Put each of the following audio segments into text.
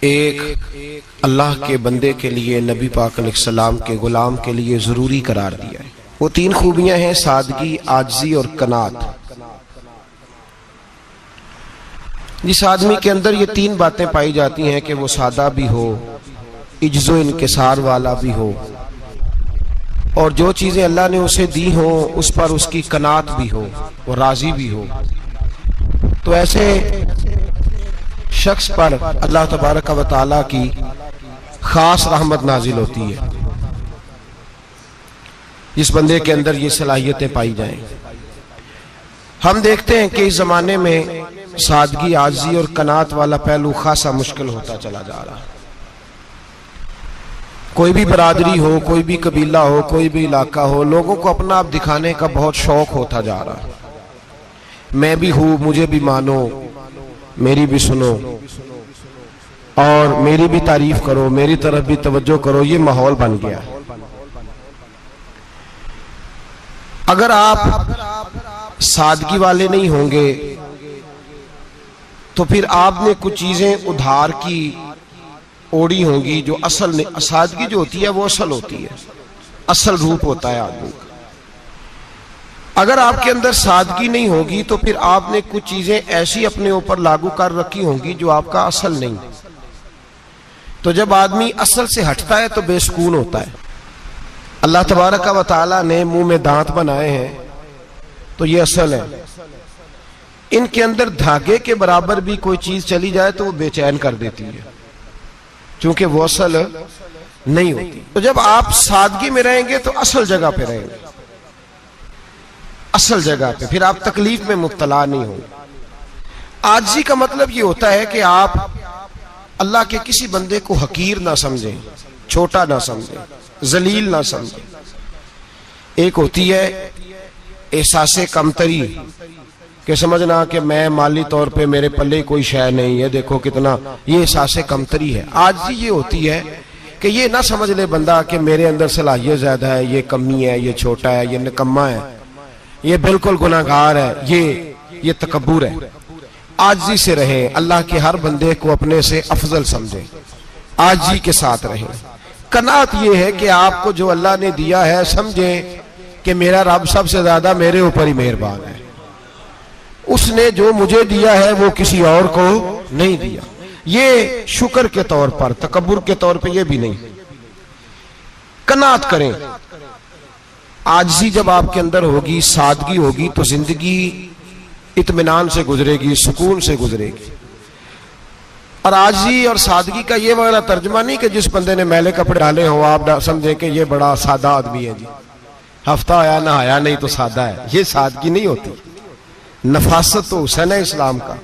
एक अल्लाह के बंदे के लिए नबी पाक अलैहिस्सलाम के गुलाम के लिए ज़रूरी करार दिया है। वो तीन खूबियां हैं, सादगी, आजिज़ी और कनात। जिस आदमी के अंदर ये तीन बातें पाई जाती हैं कि वो सादा भी हो, इज्जो इनकिसार वाला भी हो, और जो चीज़ें अल्लाह ने उसे दी हो उस पर उसकी कनात भी हो, वो राज़ी भी हो, तो ऐसे शख्स पर अल्लाह तबारक व तआला की खास रहमत नाजिल होती है। जिस बंदे के अंदर ये सलाहियतें पाई जाएं। हम देखते हैं कि इस जमाने में सादगी, आजिज़ी और कनात वाला पहलू खासा मुश्किल होता चला जा रहा है। कोई भी बरादरी हो, कोई भी कबीला हो, कोई भी इलाका हो, लोगों को अपना आप दिखाने का बहुत शौक होता जा रहा है। मैं भी हूं, मुझे भी मानो, मेरी भी सुनो और मेरी भी तारीफ करो, मेरी तरफ भी तवज्जो करो, ये माहौल बन गया। अगर आप सादगी वाले नहीं होंगे तो फिर आपने कुछ चीजें उधार की ओढ़ी होंगी जो असल नहीं। सादगी जो होती है वो असल होती है, असल रूप होता है आदमी का। अगर आपके अंदर सादगी नहीं होगी तो फिर आपने कुछ चीजें ऐसी अपने ऊपर लागू कर रखी होंगी जो आपका असल नहीं। तो जब आदमी असल से हटता है तो बेसुकून होता है। अल्लाह तबारक व तआला ने मुंह में दांत बनाए हैं तो ये असल है। इनके अंदर धागे के बराबर भी कोई चीज चली जाए तो वो बेचैन कर देती है, क्योंकि वो असल नहीं होती। तो जब आप सादगी में रहेंगे तो असल जगह पे रहेंगे, असल जगह पे, फिर आप तकलीफ में मुब्तला नहीं होंगे। आजिज़ी का मतलब ये होता है कि आप अल्लाह के किसी बंदे को हकीर ना समझें, छोटा ना समझें, जलील ना समझें। एक होती है एहसासे कमतरी कि समझना कि मैं माली तौर पे मेरे पल्ले कोई शय नहीं है, देखो कितना, ये एहसासे कमतरी है। आजिज़ी ये होती है कि ये ना समझ ले बंदा कि मेरे अंदर सलाहियत ज्यादा है, ये कमी है, ये छोटा है, ये निकम्मा है, ये बिल्कुल गुनाहगार है, ये तकब्बुर है। आजिज़ी से रहें, अल्लाह के हर बंदे को अपने से अफजल समझें, आजिज़ी के साथ रहें। कनात ये है कि आपको जो अल्लाह ने दिया है समझें कि मेरा रब सबसे ज्यादा मेरे ऊपर ही मेहरबान है, उसने जो मुझे दिया है वो किसी और को नहीं दिया। ये शुक्र के तौर पर, तकब्बुर के तौर पे ये भी नहीं। कनात करें। आजिज़ी जब आपके अंदर होगी, सादगी होगी, तो जिंदगी इत्मीनान से गुजरेगी, सुकून से गुजरेगी। और आजिज़ी और सादगी का ये वाला तर्जुमा नहीं कि जिस बंदे ने मैले कपड़े डाले हो आप समझे कि ये बड़ा सादा आदमी है जी, हफ्ता आया नहाया नहीं तो सादा है। ये सादगी नहीं होती। नफासत तो हुसैन है इस्लाम का।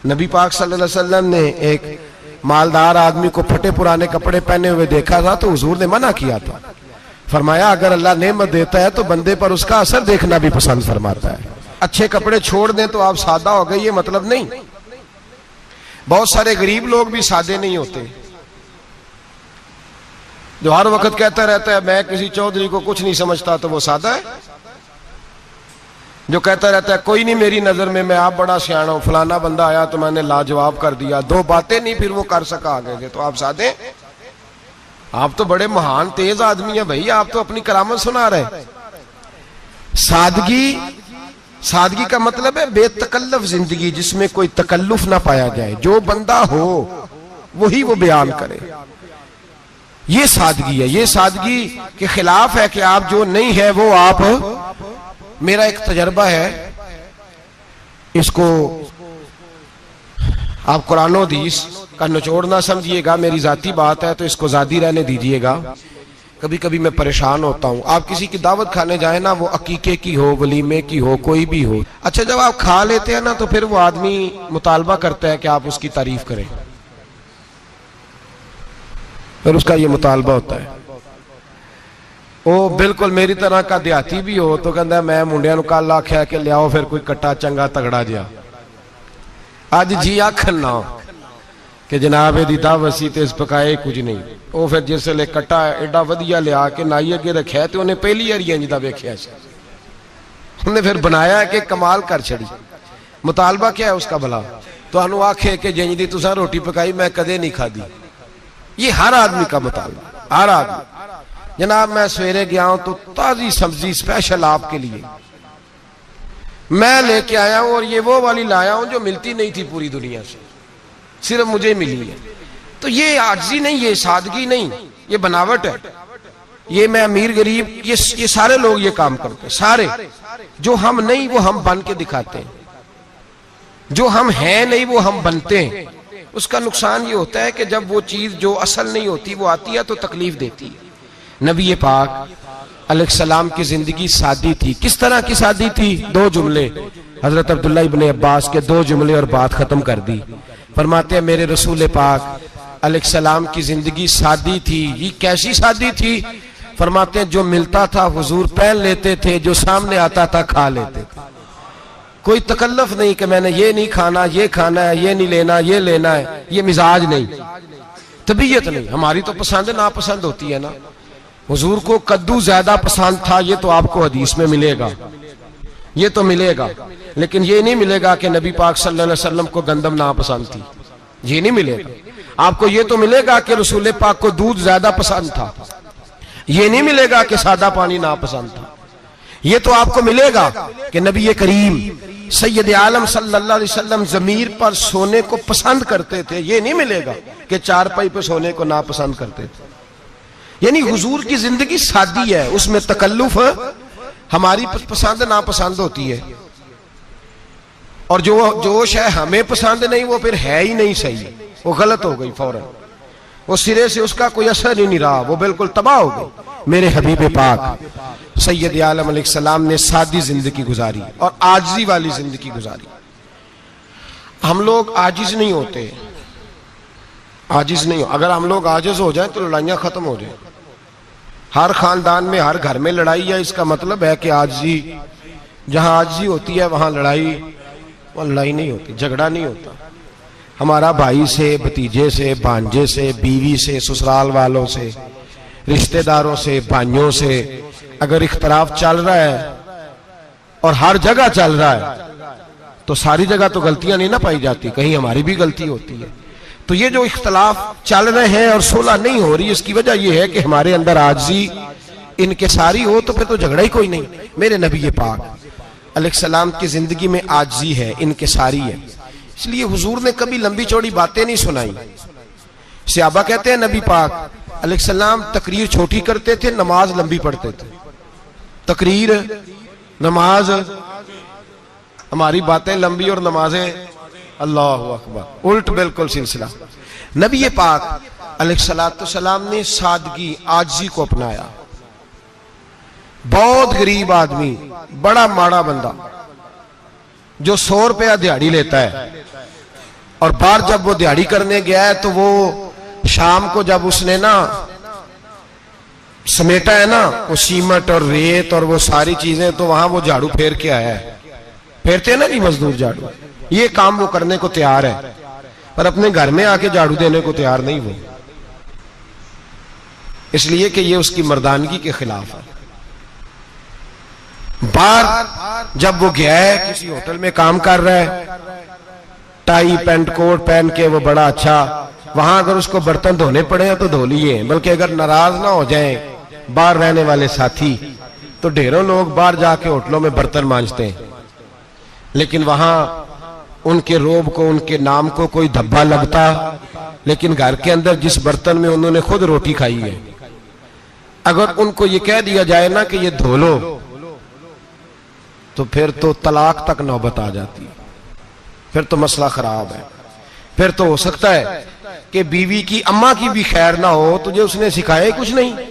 नबी पाक सल्लल्लाहु अलैहि वसल्लम ने एक मालदार आदमी को फटे पुराने कपड़े पहने हुए देखा था तो हुजूर ने मना किया था। फरमाया अगर अल्लाह नेमत देता है तो बंदे पर उसका असर देखना भी पसंद फरमाता है। अच्छे कपड़े छोड़ दें तो आप सादा हो गए, ये मतलब नहीं। बहुत सारे गरीब लोग भी सादे नहीं होते, जो हर वक्त कहता रहता है मैं किसी चौधरी को कुछ नहीं समझता, तो वो सादा है। जो कहता रहता है कोई नहीं मेरी नजर में, मैं आप बड़ा सियाना हूं, फलाना बंदा आया तो मैंने लाजवाब कर दिया, दो बातें नहीं फिर वो कर सका आगे के, तो आप सादे? आप तो बड़े महान तेज आदमी हैं भाई, आप तो अपनी करामत सुना रहे। सादगी का मतलब है बेतकल्लफ जिंदगी, जिसमें कोई तकल्लुफ ना पाया जाए। जो बंदा हो वही वो बयान करे, ये सादगी है। ये सादगी के खिलाफ है कि आप जो नहीं है वो आप। मेरा एक तजर्बा है, इसको आप कुरान और हदीस का निचोड़ ना समझिएगा, मेरी जाती बात है तो इसको जादी रहने दीजिएगा। कभी कभी मैं परेशान होता हूँ। आप किसी की दावत खाने जाए ना, वो अकीके की हो, वलीमे की हो, कोई भी हो, अच्छा जब आप खा लेते हैं ना तो फिर वो आदमी मुतालबा करता है कि आप उसकी तारीफ करें, फिर उसका ये मुतालबा होता है। वो बिल्कुल मेरी तरह का देहाती भी हो तो कहता है मैं मुंडिया कल आख्या कि लियाओ फिर कोई कट्टा चंगा तगड़ा जिहा, अज जी आखन ना कि जनाब एदी दावत सी ते इस पकाए कुछ नहीं। वो फिर जिसले कट्टा एडा वधिया लिया के नाई अगे रखिया तो उन्हें पहली बारी इंज दा वेखिया सी, उन्हें फिर बनाया कि कमाल कर छड़ी। मुतालबा क्या है उसका भला? तो आखे कि जिंज दी तुसां रोटी पकाई मैं कदे नहीं खादी। ये हर आदमी का मुतालबा, हर आदमी। जनाब मैं सवेरे गया हूं तो ताजी सब्जी स्पेशल आपके लिए मैं लेके आया हूं, और ये वो वाली लाया हूं जो मिलती नहीं थी पूरी दुनिया से, सिर्फ मुझे मिली है। तो ये आजिज़ी नहीं, ये सादगी नहीं, ये बनावट है। ये मैं अमीर गरीब ये सारे लोग ये काम करते हैं, सारे। जो हम नहीं वो हम बन के दिखाते हैं, जो हम हैं नहीं वो हम बनते हैं। उसका नुकसान ये होता है कि जब वो चीज जो असल नहीं होती वो आती है तो तकलीफ देती है। नबी पाक अलैहिस्सलाम की जिंदगी सादी थी। किस तरह की सादी थी? दो जुमले, हजरत अब्दुल्ला इब्ने अब्बास के दो जुमले और बात खत्म कर दी। फरमाते हैं मेरे रसूल पाक अलैहिस्सलाम की जिंदगी सादी थी। ये कैसी सादी थी? फरमाते हैं जो मिलता था हुजूर पहन लेते थे, जो सामने आता था खा लेते थे। कोई तकल्लुफ नहीं कि मैंने ये नहीं खाना, ये खाना है, ये नहीं लेना, ये लेना है। ये मिजाज नहीं, तबीयत नहीं। हमारी तो पसंद नापसंद होती है ना। हुजूर को कद्दू ज्यादा पसंद था, ये तो आपको हदीस में मिलेगा, ये तो मिलेगा। लेकिन ये नहीं मिलेगा कि नबी पाक सल्लल्लाहु अलैहि वसल्लम को गंदम नापसंद थी, ये नहीं मिलेगा। आपको ये तो मिलेगा कि रसूल पाक को दूध ज्यादा पसंद था, ये नहीं मिलेगा कि सादा पानी नापसंद था। ये तो आपको मिलेगा कि नबी करीम सैयद आलम सल्लल्लाहु अलैहि वसल्लम जमीर पर सोने को पसंद करते थे। ये नहीं मिलेगा कि चारपाई पर सोने को नापसंद करते थे। यानी हुजूर की जिंदगी सादी है, उसमें तकल्लुफ हमारी पसंद नापसंद होती है, और जो जोश है हमें पसंद नहीं वो फिर है ही नहीं सही, वो गलत हो गई फौरन, वो सिरे से उसका कोई असर ही नहीं रहा, वो बिल्कुल तबाह हो गई। मेरे हबीब पाक सैयद आलम अलैहिस्सलाम ने सादी जिंदगी गुजारी और आजिज़ी वाली जिंदगी गुजारी। हम लोग आजिज नहीं होते, आजिज नहीं हो। अगर हम लोग आजिज हो जाए तो लड़ाइयां खत्म हो जाए। हर खानदान में हर घर में लड़ाई है, इसका मतलब है कि आजिज़ी, जहां आजिज़ी होती है वहां लड़ाई नहीं होती, झगड़ा नहीं होता। हमारा भाई से, भतीजे से, भांजे से, बीवी से, ससुराल वालों से, रिश्तेदारों से, भाइयों से अगर इख्तलाफ चल रहा है और हर जगह चल रहा है तो सारी जगह तो गलतियां नहीं ना पाई जाती, कहीं हमारी भी गलती होती है। तो ये जो इख्तलाफ चल रहे हैं और सुलह नहीं हो रही, इसकी वजह यह है कि हमारे अंदर आजिज़ी इनकिसारी हो, तो फिर तो झगड़ा ही कोई नहीं। मेरे नबी पाक अलैहिस्सलाम की जिंदगी में आजिज़ी है, इनकिसारी है। इसलिए हुजूर ने कभी लंबी चौड़ी बातें नहीं सुनाई। सहाबा कहते हैं नबी पाक अलैहिस्सलाम तकरीर छोटी करते थे, नमाज लंबी पढ़ते थे। तकरीर, नमाज, हमारी बातें लंबी और नमाजें अल्लाहु अकबर, उल्ट बिल्कुल सिलसिला। नबी पाक अलैहिस्सलाम ने सादगी, आजिज़ी को अपनाया। बहुत गरीब आदमी, बड़ा माड़ा बंदा जो 100 रुपया दिहाड़ी लेता है, और बाहर जब वो दिहाड़ी करने गया है तो वो शाम को जब उसने ना समेटा है ना वो सीमेंट और रेत और वो सारी चीजें, तो वहां वो झाड़ू फेर के आया है। फेरते हैं ना जी मजदूर झाड़ू, ये काम वो करने को तैयार है, पर अपने घर में आके झाड़ू देने को तैयार नहीं वो, इसलिए कि ये उसकी मर्दानगी के खिलाफ है। बाहर जब वो गया है, किसी होटल में काम कर रहा है, टाई पैंट कोट पहन के वो बड़ा अच्छा, वहां अगर उसको बर्तन धोने पड़े तो धो लिए, बल्कि अगर नाराज ना हो जाए बाहर रहने वाले साथी तो ढेरों लोग बाहर जाके होटलों में बर्तन मांजते हैं, लेकिन वहां उनके रोब को, उनके नाम को कोई धब्बा लगता, लेकिन घर के अंदर जिस बर्तन में उन्होंने खुद रोटी खाई है, अगर उनको ये कह दिया जाए ना कि ये धो लो, तो फिर तो तलाक तक नौबत आ जाती, फिर तो मसला खराब है। फिर तो हो सकता है कि बीवी की अम्मा की भी खैर ना हो, तुझे उसने सिखाया कुछ नहीं,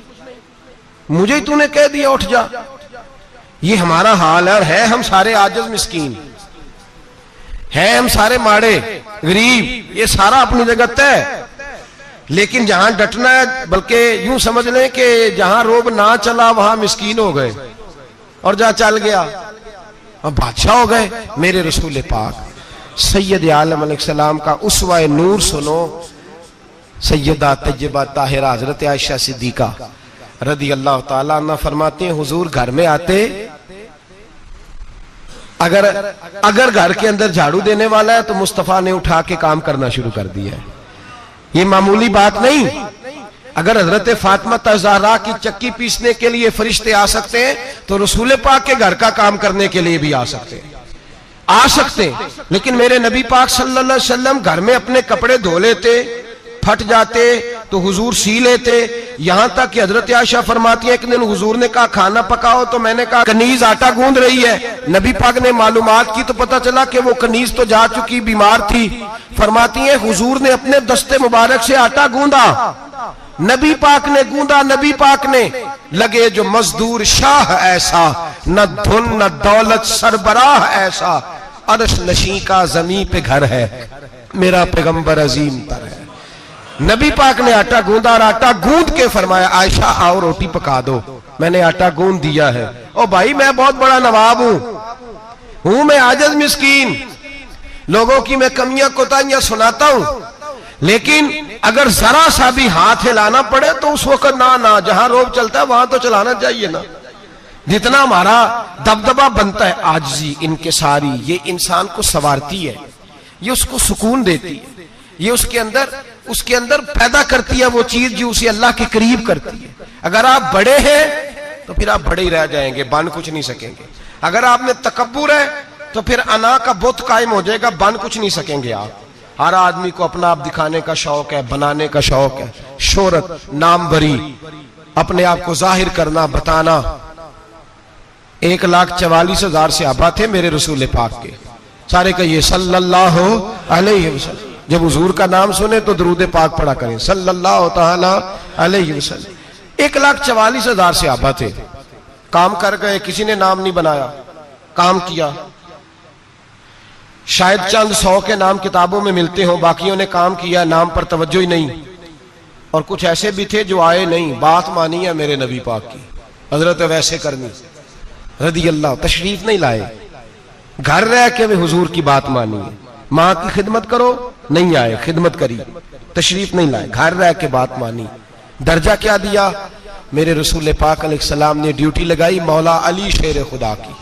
मुझे ही तूने कह दिया उठ जा। ये हमारा हाल है, और है हम सारे आजिज़ मिस्कीन, है हम सारे माड़े गरीब, ये सारा अपनी जगह तय। लेकिन जहां डटना है, बल्कि यूं समझ लें कि जहां रोब ना चला वहां मिस्कीन हो गए, और जहां चल गया अब बादशाह हो गए। मेरे रसूल पाक सैयद आलम अलैहिस्सलाम का उसवा नूर सुनो, सैयदा तैयबा ताहिरा हजरत आयशा सिद्दीका रदी अल्लाह ताला अन्हा फरमाते हैं, हुजूर घर में आते, अगर घर के अंदर झाड़ू देने वाला है तो मुस्तफा ने उठा के काम करना शुरू कर दिया है। ये मामूली बात नहीं। अगर हजरत फातिमा ज़हरा की चक्की पीसने के लिए फरिश्ते आ सकते हैं तो रसूल पाक के घर का काम करने के लिए भी आ सकते हैं। लेकिन मेरे नबी पाक सल्लल्लाहु अलैहि वसल्लम घर में अपने कपड़े धो लेते, फट जाते तो हुजूर सी लेते। यहां तक कि हजरत आयशा फरमाती है, एक दिन हुजूर ने कहा खाना पकाओ, तो मैंने कहा कनीज आटा गूंद रही है। नबी पाक ने मालूमात की तो पता चला कि वो कनीज तो जा चुकी, बीमार थी। फरमाती है हुजूर ने अपने दस्ते मुबारक से आटा गूंदा, नबी पाक ने गूंदा, नबी पाक ने। लगे जो मजदूर शाह ऐसा, न धुन न दौलत सरबराह ऐसा, अर्श नशी का जमी पे घर है, मेरा पैगंबर अजीम तर है। नबी पाक ने आटा गूंदा और आटा गूंद के फरमाया आयशा आओ रोटी पका दो। मैंने आटा गूंद दिया है। ओ भाई मैं बहुत बड़ा नवाब हूं मैं आजिज मिस्कीन, लोगों की मैं कमियां कोताहियां सुनाता हूं, लेकिन अगर जरा सा भी हाथ हिलाना पड़े तो उस वक्त ना जहां रोब चलता है वहां तो चलाना चाहिए ना। जितना हमारा दबदबा बनता है, आजिज़ी इनकिसारी, ये इंसान को संवारती है, ये उसको सुकून देती है, ये उसके अंदर पैदा करती है वो चीज जो उसे अल्लाह के करीब करती है। अगर आप बड़े हैं तो फिर आप बड़े ही रह जाएंगे, बन कुछ नहीं सकेंगे। अगर आप में तकब्बुर है तो फिर अना का बुत कायम हो जाएगा, बन कुछ नहीं सकेंगे आप। हर आदमी को अपना आप दिखाने का शौक है, बनाने का शौक है, शोहरत, नाम बरी, अपने आप को जाहिर करना, बताना। 1,44,000 सहाबा थे मेरे रसूल पाक के, सारे कहिए सल्लल्लाहु अलैहि वसल्लम। जब हुजूर का नाम सुने तो दरूद पाक पढ़ा करें सल्लल्लाहु तआला अलैहि वसल्लम। 1,44,000 सहाबा थे, काम कर गए, किसी ने नाम नहीं बनाया, काम किया। शायद चंद 100 के नाम किताबों में मिलते हो, बाकियों ने काम किया, नाम पर तवज्जो ही नहीं। और कुछ ऐसे भी थे जो आए नहीं, बात मानी है मेरे नबी पाक की, हजरत वैसे करनी रदी अल्लाह, तशरीफ नहीं लाए, घर रह के भी हुजूर की बात मानी है। माँ की खिदमत करो, नहीं आए, खिदमत करी, तशरीफ नहीं लाए, घर रह के बात मानी। दर्जा क्या दिया मेरे रसूल पाक अलैहिस्सलाम ने? ड्यूटी लगाई मौला अली शेर खुदा की,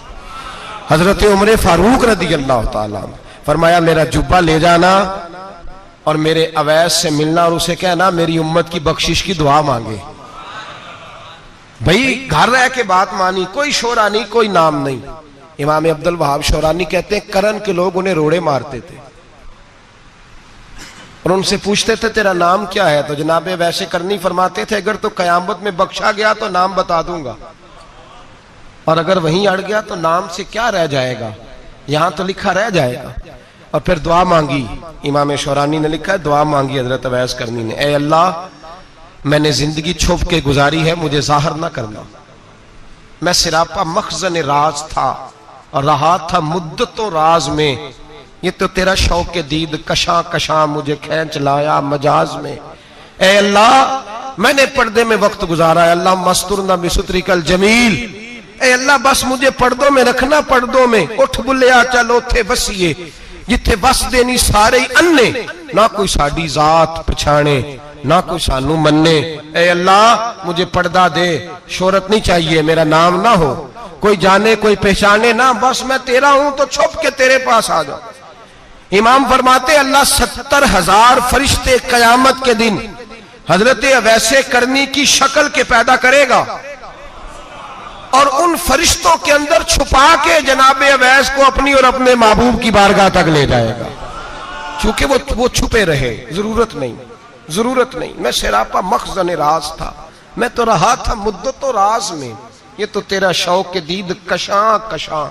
हजरत उमर फारूक रदी अल्लाह ताला। फरमाया मेरा जुब्बा ले जाना और मेरे अवैस से मिलना और उसे कहना मेरी उम्मत की बख्शिश की दुआ मांगे। भाई घर रह के बात मानी, कोई शोरा नहीं, कोई नाम नहीं। इमाम अब्दुल वहाब शौरानी कहते हैं करन के लोग उन्हें रोड़े मारते थे और उनसे पूछते थे तेरा नाम क्या है, तो जनाबे वैसे करनी फरमाते थे अगर तो कयामत में बख्शा गया तो नाम बता दूंगा, और अगर वहीं अड़ गया तो नाम से क्या रह जाएगा, यहां तो लिखा रह जाएगा। और फिर दुआ मांगी, इमाम शौरानी ने लिखा है दुआ मांगी हजरत अवैस करनी ने, ए अल्लाह मैंने जिंदगी छुप के गुजारी है, मुझे जाहिर ना करना। मैं सिरापा मखजन राज था और रहा था मुद्दतों राज में, ये तो तेरा शौक के दीद कशा कशा मुझे खींच लाया मजाज में। ए अल्लाह मैंने पर्दे में वक्त गुजारा है, अल्लाह मस्तुरना बिसुत्रिकल जमील। ए अल्लाह बस मुझे पर्दों में रखना, पर्दों में उठ बुलिया चल उथे बसिए, जिथे बस देनी सारे अन्ने, ना कोई साडी जात पछाणे ना कोई सानू मन्ने। ए अल्लाह मुझे पर्दा दे, शोहरत नहीं चाहिए, मेरा नाम ना हो, कोई जाने कोई पहचाने ना, बस मैं तेरा हूं तो छुप के तेरे पास आ जाओ। इमाम फरमाते अल्लाह 70,000 फरिश्ते कयामत के दिन हजरत वैसे करनी की शक्ल के पैदा करेगा और उन फरिश्तों के अंदर छुपा के जनाबे अवैस को अपनी और अपने महबूब की बारगाह तक ले जाएगा, चूंकि वो छुपे रहे, जरूरत नहीं। मैं सिरापा मखजन राज था, मैं तो रहा था मुद्दतों राज में, ये तो तेरा शौक के दीद कशा कशा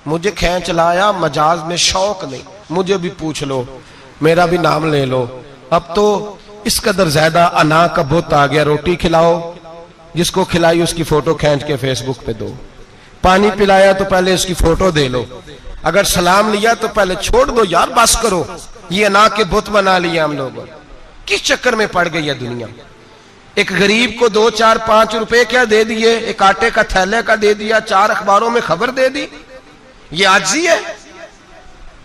मुझे खींच लाया मजाज में, शौक नहीं, मुझे भी पूछ लो, मेरा भी नाम ले लो। अब तो इस कदर ज्यादा अना का बुत आ गया, रोटी खिलाओ, जिसको खिलाई उसकी फोटो खींच के फेसबुक पे दो, पानी पिलाया तो पहले उसकी फोटो दे लो, अगर सलाम लिया तो पहले छोड़ दो यार, बस करो। ये अना के बुत बना लिए हम लोगों, किस चक्कर में पड़ गई है दुनिया। एक गरीब को 2, 4, 5 रुपए क्या दे दिए, एक आटे का थैले का दे दिया, 4 अखबारों में खबर दे दी, ये आजी है,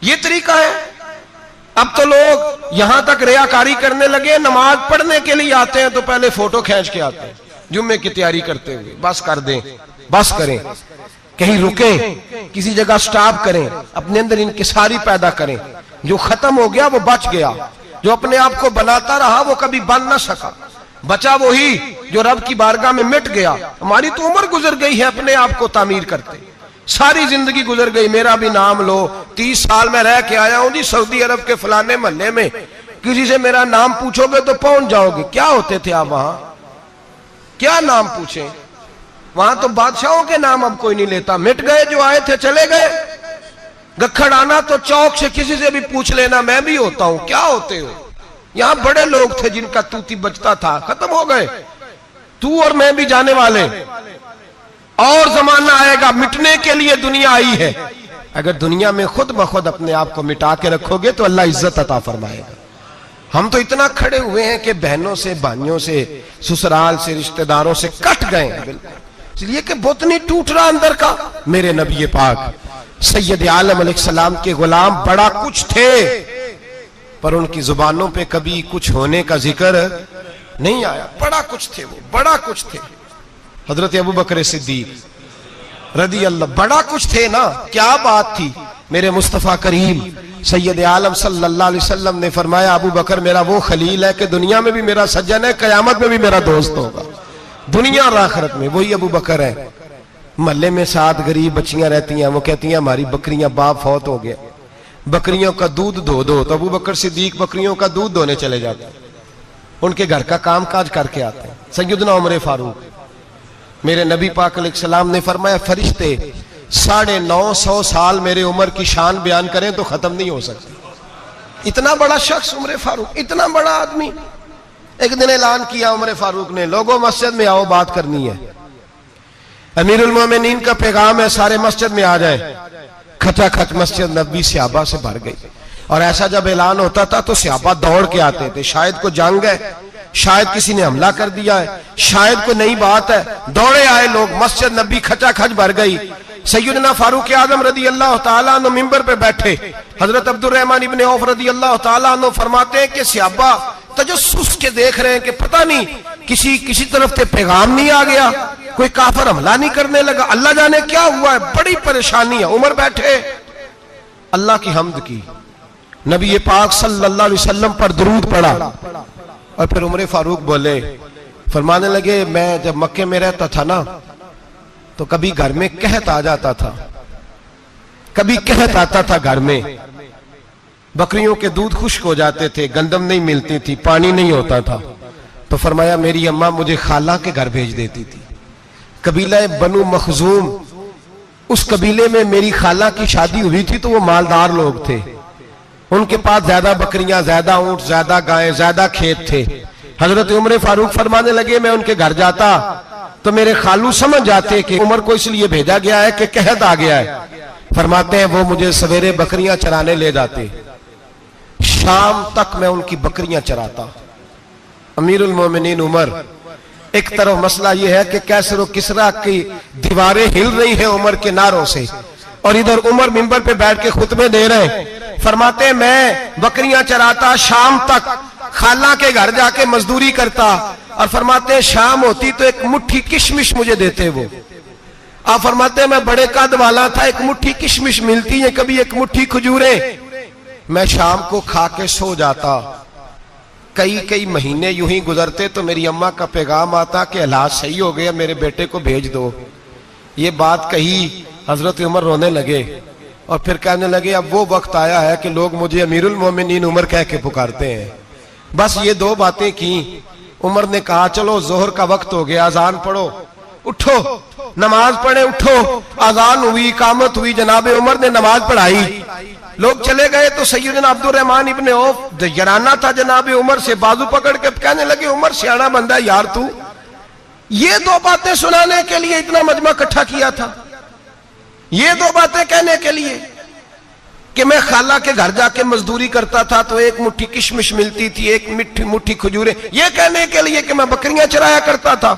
ये तरीका है। अब तो लोग यहां तक रियाकारी करने लगे, नमाज पढ़ने के लिए आते हैं तो पहले फोटो खींच के आते हैं, जुम्मे की तैयारी करते हुए। बस कर दें, बस करें, कहीं रुके, किसी जगह स्टॉप करें, अपने अंदर इंकिसारी पैदा करें। जो खत्म हो गया वो बच गया, जो अपने आप को बनाता रहा वो कभी बन ना सका। बचा वही जो रब की बारगाह में मिट गया। हमारी तो उम्र गुजर गई है अपने आप को तामीर करते, सारी जिंदगी गुजर गई। मेरा भी नाम लो, 30 साल में रह के आया हूं जी सऊदी अरब के फलाने महल्ले में, किसी से मेरा नाम पूछोगे तो पहुंच जाओगे। क्या होते थे आप वहां, क्या नाम पूछे? वहां तो बादशाहों के नाम अब कोई नहीं लेता, मिट गए, जो आए थे चले गए। गखड़ आना तो चौक से किसी से भी पूछ लेना, मैं भी होता हूं, क्या होते हो? यहां बड़े लोग थे जिनका तूती बचता था, खत्म हो गए। तू और मैं भी जाने वाले, और जमाना आएगा, मिटने के लिए दुनिया आई है। अगर दुनिया में खुद ब खुद अपने आप को मिटा के रखोगे तो अल्लाह इज्जत अता फरमाएगा। हम तो इतना खड़े हुए हैं कि बहनों से, भाइयों से, ससुराल से, रिश्तेदारों से कट गए हैं बिल्कुल, इसलिए कि बुत नहीं टूट रहा अंदर का। मेरे नबी पाक सैयद आलम अलैहिस्सलाम के गुलाम बड़ा कुछ थे, पर उनकी जुबानों पे कभी कुछ होने का जिक्र नहीं आया। बड़ा कुछ थे वो, बड़ा कुछ थे। हजरत अबू बकर सिद्दीक रदी अल्लाह, बड़ा कुछ थे ना, क्या बात थी। मेरे मुस्तफा करीम सैयद आलम सल्लल्लाहु अलैहि वसल्लम ने फरमाया, अबू बकर मेरा वो खलील है कि दुनिया में भी मेरा सज्जन है, कयामत में भी मेरा दोस्त होगा, दुनिया और आखिरत में वही अबू बकर है। महल्ले में 7 गरीब बच्चियां रहती हैं, वो कहती हैं हमारी बकरियां, बाप फौत हो गया, बकरियों का दूध धो दो। तो अबू बकर सिद्दीक बकरियों का दूध धोने चले जाते हैं, उनके घर का काम काज करके आते हैं। सैयदना उमर फारूक, मेरे नबी पाक अलैहिस्सलाम ने फरमाया, फरिश्ते 950 साल मेरे उम्र की शान बयान करें तो खत्म नहीं हो सकती। इतना बड़ा शख्स उमर फारूक, इतना बड़ा आदमी। एक दिन ऐलान किया उमर फारूक ने, लोगों मस्जिद में आओ, बात करनी है। अमीरुल मोमिनीन का पैगाम है, सारे मस्जिद में आ जाए। खचाखच मस्जिद नबी सहाबा से भर गई, और ऐसा जब ऐलान होता था तो सहाबा दौड़ के आते थे। शायद को जंग है, शायद किसी ने हमला कर दिया है, शायद कोई नई बात है, दौड़े आए लोग, मस्जिद नबी खचाखच भर गई। सैयदना फारूक आजम रदी अल्लाह तआला अन्हु मिंबर पे बैठे। हजरत अब्दुर रहमान इब्ने औफ रदी अल्लाह तआला अन्हु फरमाते हैं कि सहाबा तजस्सुस के देख रहे हैं कि पता नहीं किसी तरफ से पैगाम नहीं आ गया, कोई काफिर हमला नहीं करने लगा, अल्लाह जाने क्या हुआ है, बड़ी परेशानी है। उमर बैठे, अल्लाह की हम्द की, नबी पाक सल्लल्लाहु अलैहि वसल्लम पर दुरूद पढ़ा, और फिर उमर फारूक बोले, फरमाने लगे, मैं जब मक्के में रहता था ना तो कभी घर में कहत आ जाता था, कभी कहत आता था घर में, बकरियों के दूध खुश्क हो जाते थे, गंदम नहीं मिलती थी, पानी नहीं होता था। तो फरमाया मेरी अम्मा मुझे खाला के घर भेज देती थी। कबीला बनु मखजूम, उस कबीले में मेरी खाला की शादी हुई थी, तो वो मालदार लोग थे, उनके पास ज्यादा बकरियां, ज्यादा ऊंट, ज्यादा गायें, ज्यादा खेत थे। हजरत उमर फारूक फरमाने लगे, मैं उनके घर जाता तो मेरे खालू समझ जाते कि उमर को इसलिए भेजा गया है कि कहत आ गया है। फरमाते हैं वो मुझे सवेरे बकरियां चराने ले जाते, शाम तक मैं उनकी बकरियां चराता। अमीरुल मोमिनीन उमर, एक तरफ मसला यह है कि कैसर और किसरा की दीवारें हिल रही है उमर के नारों से, और इधर उमर मिंबर पे बैठ के खुतबे दे रहे हैं। फरमाते हैं मैं बकरियां चराता, शाम तक खाला के घर जाके मजदूरी करता, और फरमाते हैं शाम होती तो एक मुट्ठी किशमिश मुझे देते वो। आप फरमाते हैं मैं बड़े कद वाला था, एक मुट्ठी किशमिश मिलती है, कभी एक मुट्ठी खजूरें, मैं शाम को खा के सो जाता। कई महीने यूं ही गुजरते तो मेरी अम्मा का पैगाम आता कि हालात सही हो गया, मेरे बेटे को भेज दो। ये बात कही, हजरत उमर रोने लगे, और फिर कहने लगे अब वो वक्त आया है कि लोग मुझे अमीरुल मोमिनीन उमर कह के पुकारते हैं। बस ये 2 बातें की। उमर ने कहा चलो जोहर का वक्त हो गया, अजान पढ़ो, उठो नमाज पढ़े, उठो। अजान हुई, इकामत हुई, जनाब उमर ने नमाज पढ़ाई, लोग चले गए। तो सैयदना अब्दुर रहमान इब्ने औफ जराना था जनाब उमर से, बाजू पकड़ के कहने लगे उमर सियाना बंदा यार, तू ये 2 बातें सुनाने के लिए इतना मजमा इकट्ठा किया था, ये 2 बातें कहने के लिए कि मैं खाला के घर जाके मजदूरी करता था तो एक मुट्ठी किशमिश मिलती थी, एक मुट्ठी खजूरें, ये कहने के लिए कि मैं बकरियां चराया करता था।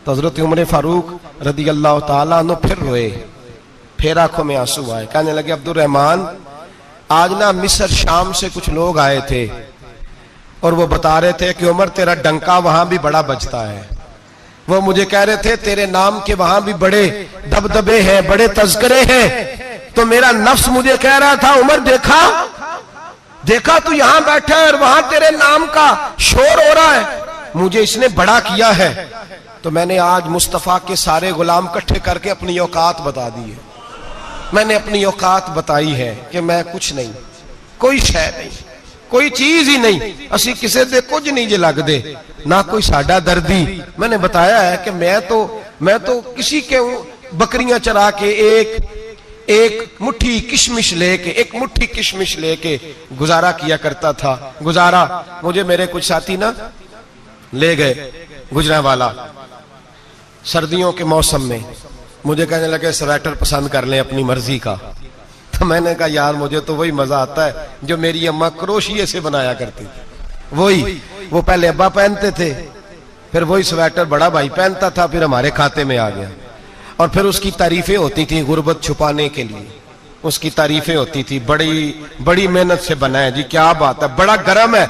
तो हजरत उमर फारूक रदी अल्लाह तआला अन्हु फिर रोए, फिर आंखों में आंसू आए। कहने लगे अब्दुर रहमान, आज ना मिस्र शाम से कुछ लोग आए थे और वो बता रहे थे कि उमर तेरा डंका वहां भी बड़ा बजता है, वो मुझे कह रहे थे तेरे नाम के वहां भी बड़े दबदबे हैं, बड़े तज़किरे हैं। तो मेरा नफ्स मुझे कह रहा था उमर देखा देखा तू यहां बैठा है और वहां तेरे नाम का शोर हो रहा है, मुझे इसने बड़ा किया है। तो मैंने आज मुस्तफा के सारे गुलाम इकट्ठे करके अपनी औकात बता दी है। मैंने अपनी औकात बताई है कि मैं कुछ नहीं, कोई शय नहीं, कोई चीज ही नहीं, असी किसी से कुछ नहीं जे लगदे, ना कोई साडा दर्दी। मैंने बताया है कि मैं तो किसी के बकरियां चरा के एक मुट्ठी किशमिश लेके गुजारा किया करता था। गुजारा मुझे मेरे कुछ साथी ना ले गए गुजरांवाला सर्दियों के मौसम में, मुझे कहने लगे स्वेटर पसंद कर लें अपनी मर्जी का। तो मैंने कहा यार मुझे तो वही मजा आता है जो मेरी अम्मा क्रोशिये से बनाया करती थी, वही वो पहले अब्बा पहनते थे, फिर वही स्वेटर बड़ा भाई पहनता था, फिर हमारे खाते में आ गया। और फिर उसकी तारीफें होती थी गुर्बत छुपाने के लिए, उसकी तारीफें होती थी, बड़ी मेहनत से बना है जी, क्या बात है, बड़ा गर्म है।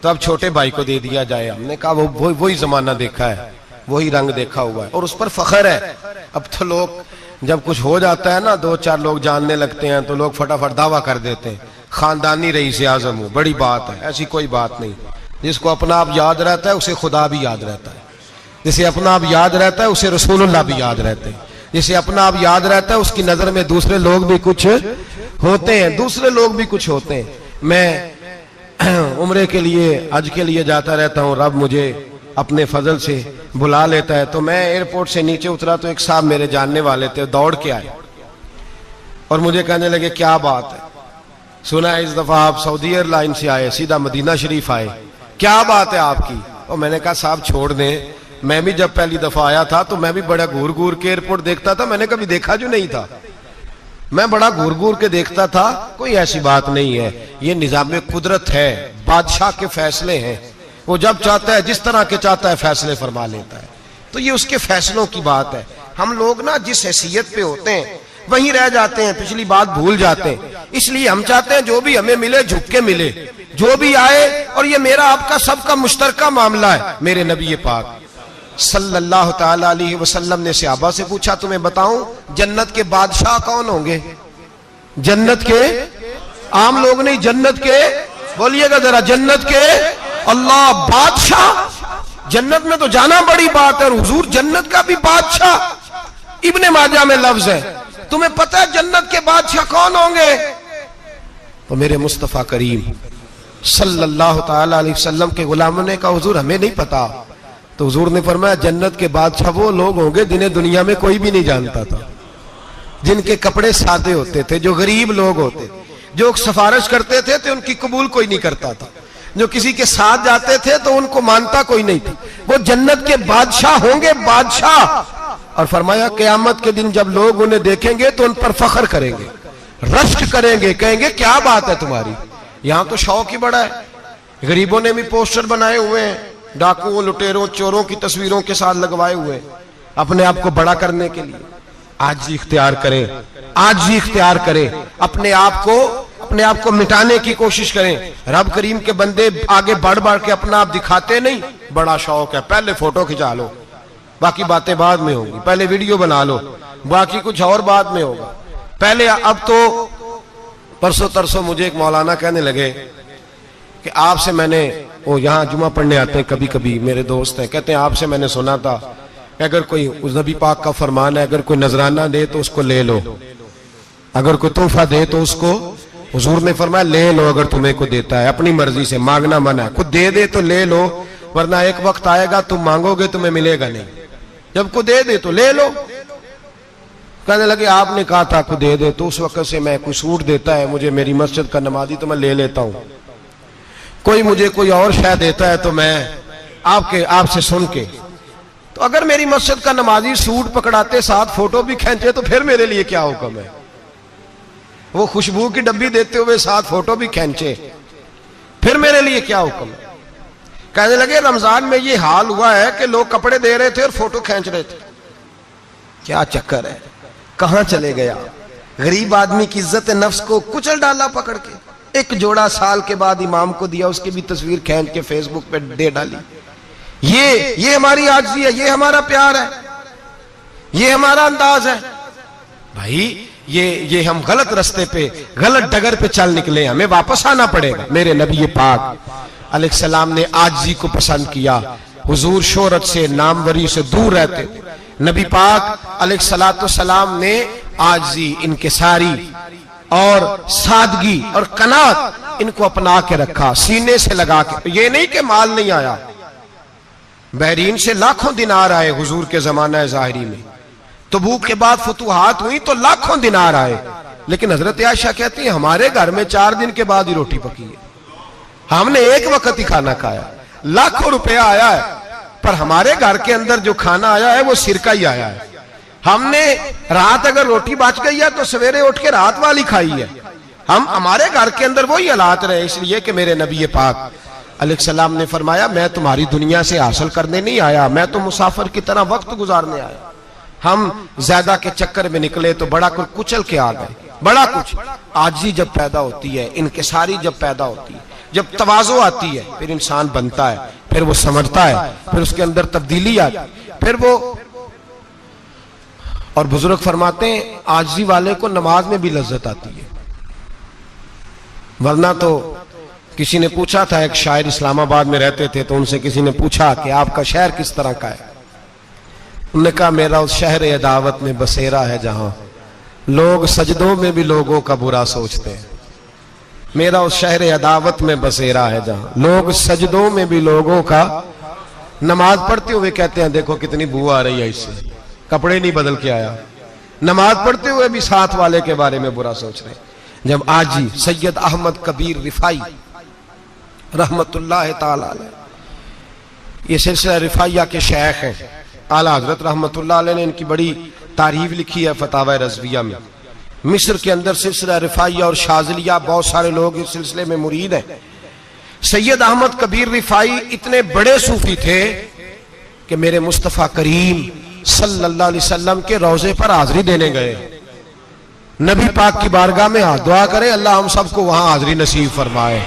तो अब छोटे भाई को दे दिया जाए। हमने कहा वही जमाना देखा है, वही रंग देखा हुआ है और उस पर फख्र है। अब तो लोग जब कुछ हो जाता है ना, 2-4 लोग जानने लगते हैं तो लोग फटाफट दावा कर देते हैं खानदानी रईस आजम हूं, बड़ी बात है। ऐसी कोई बात नहीं। जिसको अपना आप याद रहता है उसे खुदा भी याद रहता है, जिसे अपना आप याद रहता है उसे रसूलुल्लाह भी याद रहते हैं, जिसे अपना आप याद रहता है उसकी नजर में दूसरे लोग भी कुछ होते हैं, मैं उम्रे के लिए हज के लिए जाता रहता हूँ, रब मुझे अपने फजल से बुला लेता है। तो मैं एयरपोर्ट से नीचे उतरा तो एक साहब मेरे जानने वाले थे, दौड़ के आए और मुझे कहने लगे क्या बात है, सुना है इस दफा आप सऊदी एयरलाइन से आए, सीधा मदीना शरीफ आए, क्या बात है आपकी। और मैंने कहा साहब छोड़ दें, मैं भी जब पहली दफा आया था तो मैं भी बड़ा घूर घूर के एयरपोर्ट देखता था, मैंने कभी देखा जो नहीं था, मैं बड़ा घूर घूर के देखता था, कोई ऐसी बात नहीं है, ये निजाम कुदरत है, बादशाह के फैसले हैं, वो जब चाहता है जिस तरह के चाहता है फैसले फरमा लेता है। तो ये उसके फैसलों की बात है। हम लोग ना जिस हैसियत पे होते हैं वहीं रह जाते हैं, पिछली बात भूल जाते हैं। इसलिए हम चाहते हैं जो भी हमें मिले झुक के मिले, जो भी आए, और ये मेरा आपका सबका मुश्तरका मामला है। मेरे नबी पाक सल्लल्लाहु ताला अलैहि वसल्लम ने सहाबा से पूछा तुम्हें बताऊं जन्नत के बादशाह कौन होंगे? जन्नत के आम लोग नहीं, जन्नत के, बोलिएगा जरा, जन्नत के अल्लाह बादशाह। जन्नत में तो जाना बड़ी बात है, हुजूर जन्नत का भी बादशाह। इब्ने माजा में लफ्ज है, तुम्हें पता है जन्नत के बादशाह कौन होंगे? तो मेरे मुस्तफा करीम सल्लल्लाहु ताला अलैहि वसल्लम के गुलामों ने कहा हुजूर हमें नहीं पता। तो हुजूर ने फरमाया जन्नत के बादशाह वो लोग होंगे जिन्हें दुनिया में कोई भी नहीं जानता था, जिनके कपड़े सादे होते थे, जो गरीब लोग होते, जो सिफारिश करते थे तो उनकी कबूल कोई नहीं करता था, जो किसी के साथ जाते थे तो उनको मानता कोई नहीं था, वो जन्नत के बादशाह होंगे, बादशाह। और फरमाया क़यामत के दिन जब लोग उन्हें देखेंगे तो उन पर फख्र करेंगे, रश्क करेंगे, कहेंगे क्या बात है तुम्हारी। यहां तो शौक ही बड़ा है, गरीबों ने भी पोस्टर बनाए हुए हैं, डाकुओं, लुटेरों, चोरों की तस्वीरों के साथ लगवाए हुए, अपने आप को बड़ा करने के लिए। आजिज़ी इख्तियार करें, आजिज़ी इख्तियार करें, अपने आप को मिटाने की कोशिश करें। रब करीम के बंदे आगे बढ़ बढ़ के अपना आप दिखाते नहीं, बड़ा शौक है, पहले फोटो खिंचा लो, बाकी बातें बाद में होंगी, पहले वीडियो बना लो, बाकी कुछ और बाद में होगा, पहले। अब तो परसों तरसों मुझे एक मौलाना कहने लगे कि आपसे मैंने, वो यहाँ जुमा पढ़ने आते हैं कभी कभी, मेरे दोस्त हैं, कहते हैं आपसे मैंने सुना था कि अगर कोई, उस नबी पाक का फरमान है, अगर कोई नजराना दे तो उसको ले लो, अगर कोई तोहफा दे तो उसको, हुजूर ने फरमाया ले लो अगर तुम्हें को देता है, अपनी मर्जी से, मांगना मना है, खुद दे दे तो ले लो, वरना एक वक्त आएगा तुम मांगोगे तुम्हें मिलेगा नहीं, जब को दे दे तो ले लो। कहने लगे आपने कहा था को दे दे, तो उस वक्त से मैं, कोई सूट देता है मुझे मेरी मस्जिद का नमाजी तो मैं ले लेता हूं, कोई मुझे कोई और शायद देता है तो मैं आपसे सुन के, तो अगर मेरी मस्जिद का नमाजी सूट पकड़ाते साथ फोटो भी खींचे तो फिर मेरे लिए क्या हुक्म है? वो खुशबू की डब्बी देते हुए साथ फोटो भी खींचे, फिर मेरे लिए क्या हुक्म है? कहने लगे रमजान में ये हाल हुआ है कि लोग कपड़े दे रहे थे और फोटो खींच रहे थे, क्या चक्कर है, कहां चले गया? गरीब आदमी की इज्जत नफ्स को कुचल डाला पकड़ के। एक जोड़ा साल के बाद इमाम को दिया, उसकी भी तस्वीर खींच के फेसबुक पे दे डाली। ये हमारी आजिज़ी है, ये हमारा प्यार है, ये हमारा अंदाज है। भाई ये हम गलत रास्ते पे, गलत डगर पे चल निकले, हमें वापस आना पड़ेगा। मेरे नबी पाक अलैहिस्सलाम ने आजिज़ी को पसंद किया। हुजूर शोहरत से, नामवरी से दूर रहते। नबी पाक अलैहिस्सलाम ने आजिज़ी, इनकिसारी और सादगी और कनात इनको अपना के रखा, सीने से लगा के। ये नहीं कि माल नहीं आया, बहरीन से लाखों दिनार आए हुजूर के जमाना ज़ाहिरी में। तबूक के बाद फतुहात हुई तो लाखों दिनार आए, लेकिन हजरत आयशा कहती है हमारे घर में 4 दिन के बाद ही रोटी पकी है, हमने एक वक्त ही खाना खाया। लाखों रुपया आया है, पर हमारे घर के अंदर जो खाना आया है वो सिरका ही आया है। हमने रात अगर रोटी बच गई है तो सवेरे उठ के रात वाली खाई है। हमारे घर के अंदर वही हालात रहे। इसलिए कि मेरे नबी पाक अलैहिस्सलाम ने फरमाया मैं तुम्हारी दुनिया से हासिल करने नहीं आया, मैं तो मुसाफिर की तरह वक्त गुजारने आया। हम ज्यादा के चक्कर में निकले तो बड़ा कुछ कुचल के आ गए। बड़ा कुछ आजिज़ी जब पैदा होती है, इनकिसारी जब पैदा होती है, जब तवाज़ो आती है, फिर इंसान बनता है, फिर वो समझता है, फिर उसके अंदर तब्दीली आती है, फिर वो। और बुजुर्ग फरमाते हैं आजिज़ी वाले को नमाज में भी लज्जत आती है। वरना तो किसी ने पूछा था, एक शायर इस्लामाबाद में रहते थे, तो उनसे किसी ने पूछा कि आपका शहर किस तरह का है। उन्होंने कहा मेरा उस शहर अदावत में बसेरा है जहां लोग सजदों में भी लोगों का बुरा सोचते हैं। मेरा उस शहर अदावत में बसेरा है जहां लोग सजदों में भी लोगों का, नमाज पढ़ते हुए कहते हैं देखो कितनी बू आ रही है इससे, कपड़े नहीं बदल के आया। नमाज पढ़ते हुए भी साथ वाले के बारे में बुरा सोच रहे। जब आजी सैयद अहमद कबीर रिफाई रहमतुल्लाह ताला अलैह, ये सिलसिला रिफाइया के शेख हैं, आला हजरत रहमतुल्लाह अलैह ने इनकी बड़ी तारीफ लिखी है फतावा रज़विया में। मिस्र के अंदर सिलसिला रिफाइया और शाज़िलिया, बहुत सारे लोग इस सिलसिले में मुरीद हैं। सैयद अहमद कबीर रिफाई इतने बड़े सूफी थे कि मेरे मुस्तफ़ा करीम सल्लल्लाहु अलैहि वसल्लम के रोजे पर हाजिरी देने गए। नबी पाक की बारगाह में हाथ दुआ करें, अल्लाह हम सबको वहां हाजिरी नसीब फरमाए,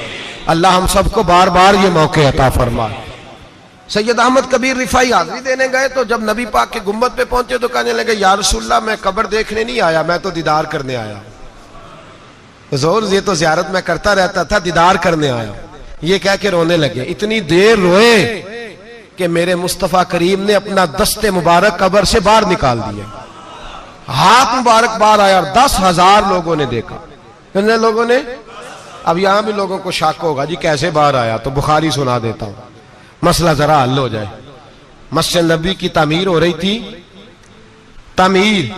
अल्लाह हम सबको बार बार ये मौके अता फरमाए। सैयद अहमद कबीर रिफाई हाजिरी देने गए तो जब नबी पाक के गुम्बद पे पहुंचे तो कहने लगे या रसूलल्लाह मैं कब्र देखने नहीं आया, मैं तो दीदार करने आया। हुजूर ये तो ज़ियारत में करता रहता था, दीदार करने आया। ये कह के रोने लगे। इतनी देर रोए कि मेरे मुस्तफ़ा करीम ने अपना दस्ते मुबारक कब्र से बाहर निकाल दिया, हाथ मुबारक बाहर आया। 10,000 लोगों ने देखा। कितने लोगों ने? अब यहां भी लोगों को शक होगा जी कैसे बाहर आया, तो बुखारी सुना देता हूं, मसला जरा हल हो जाए। मस्जिद नबी की तामीर हो रही थी, तामीर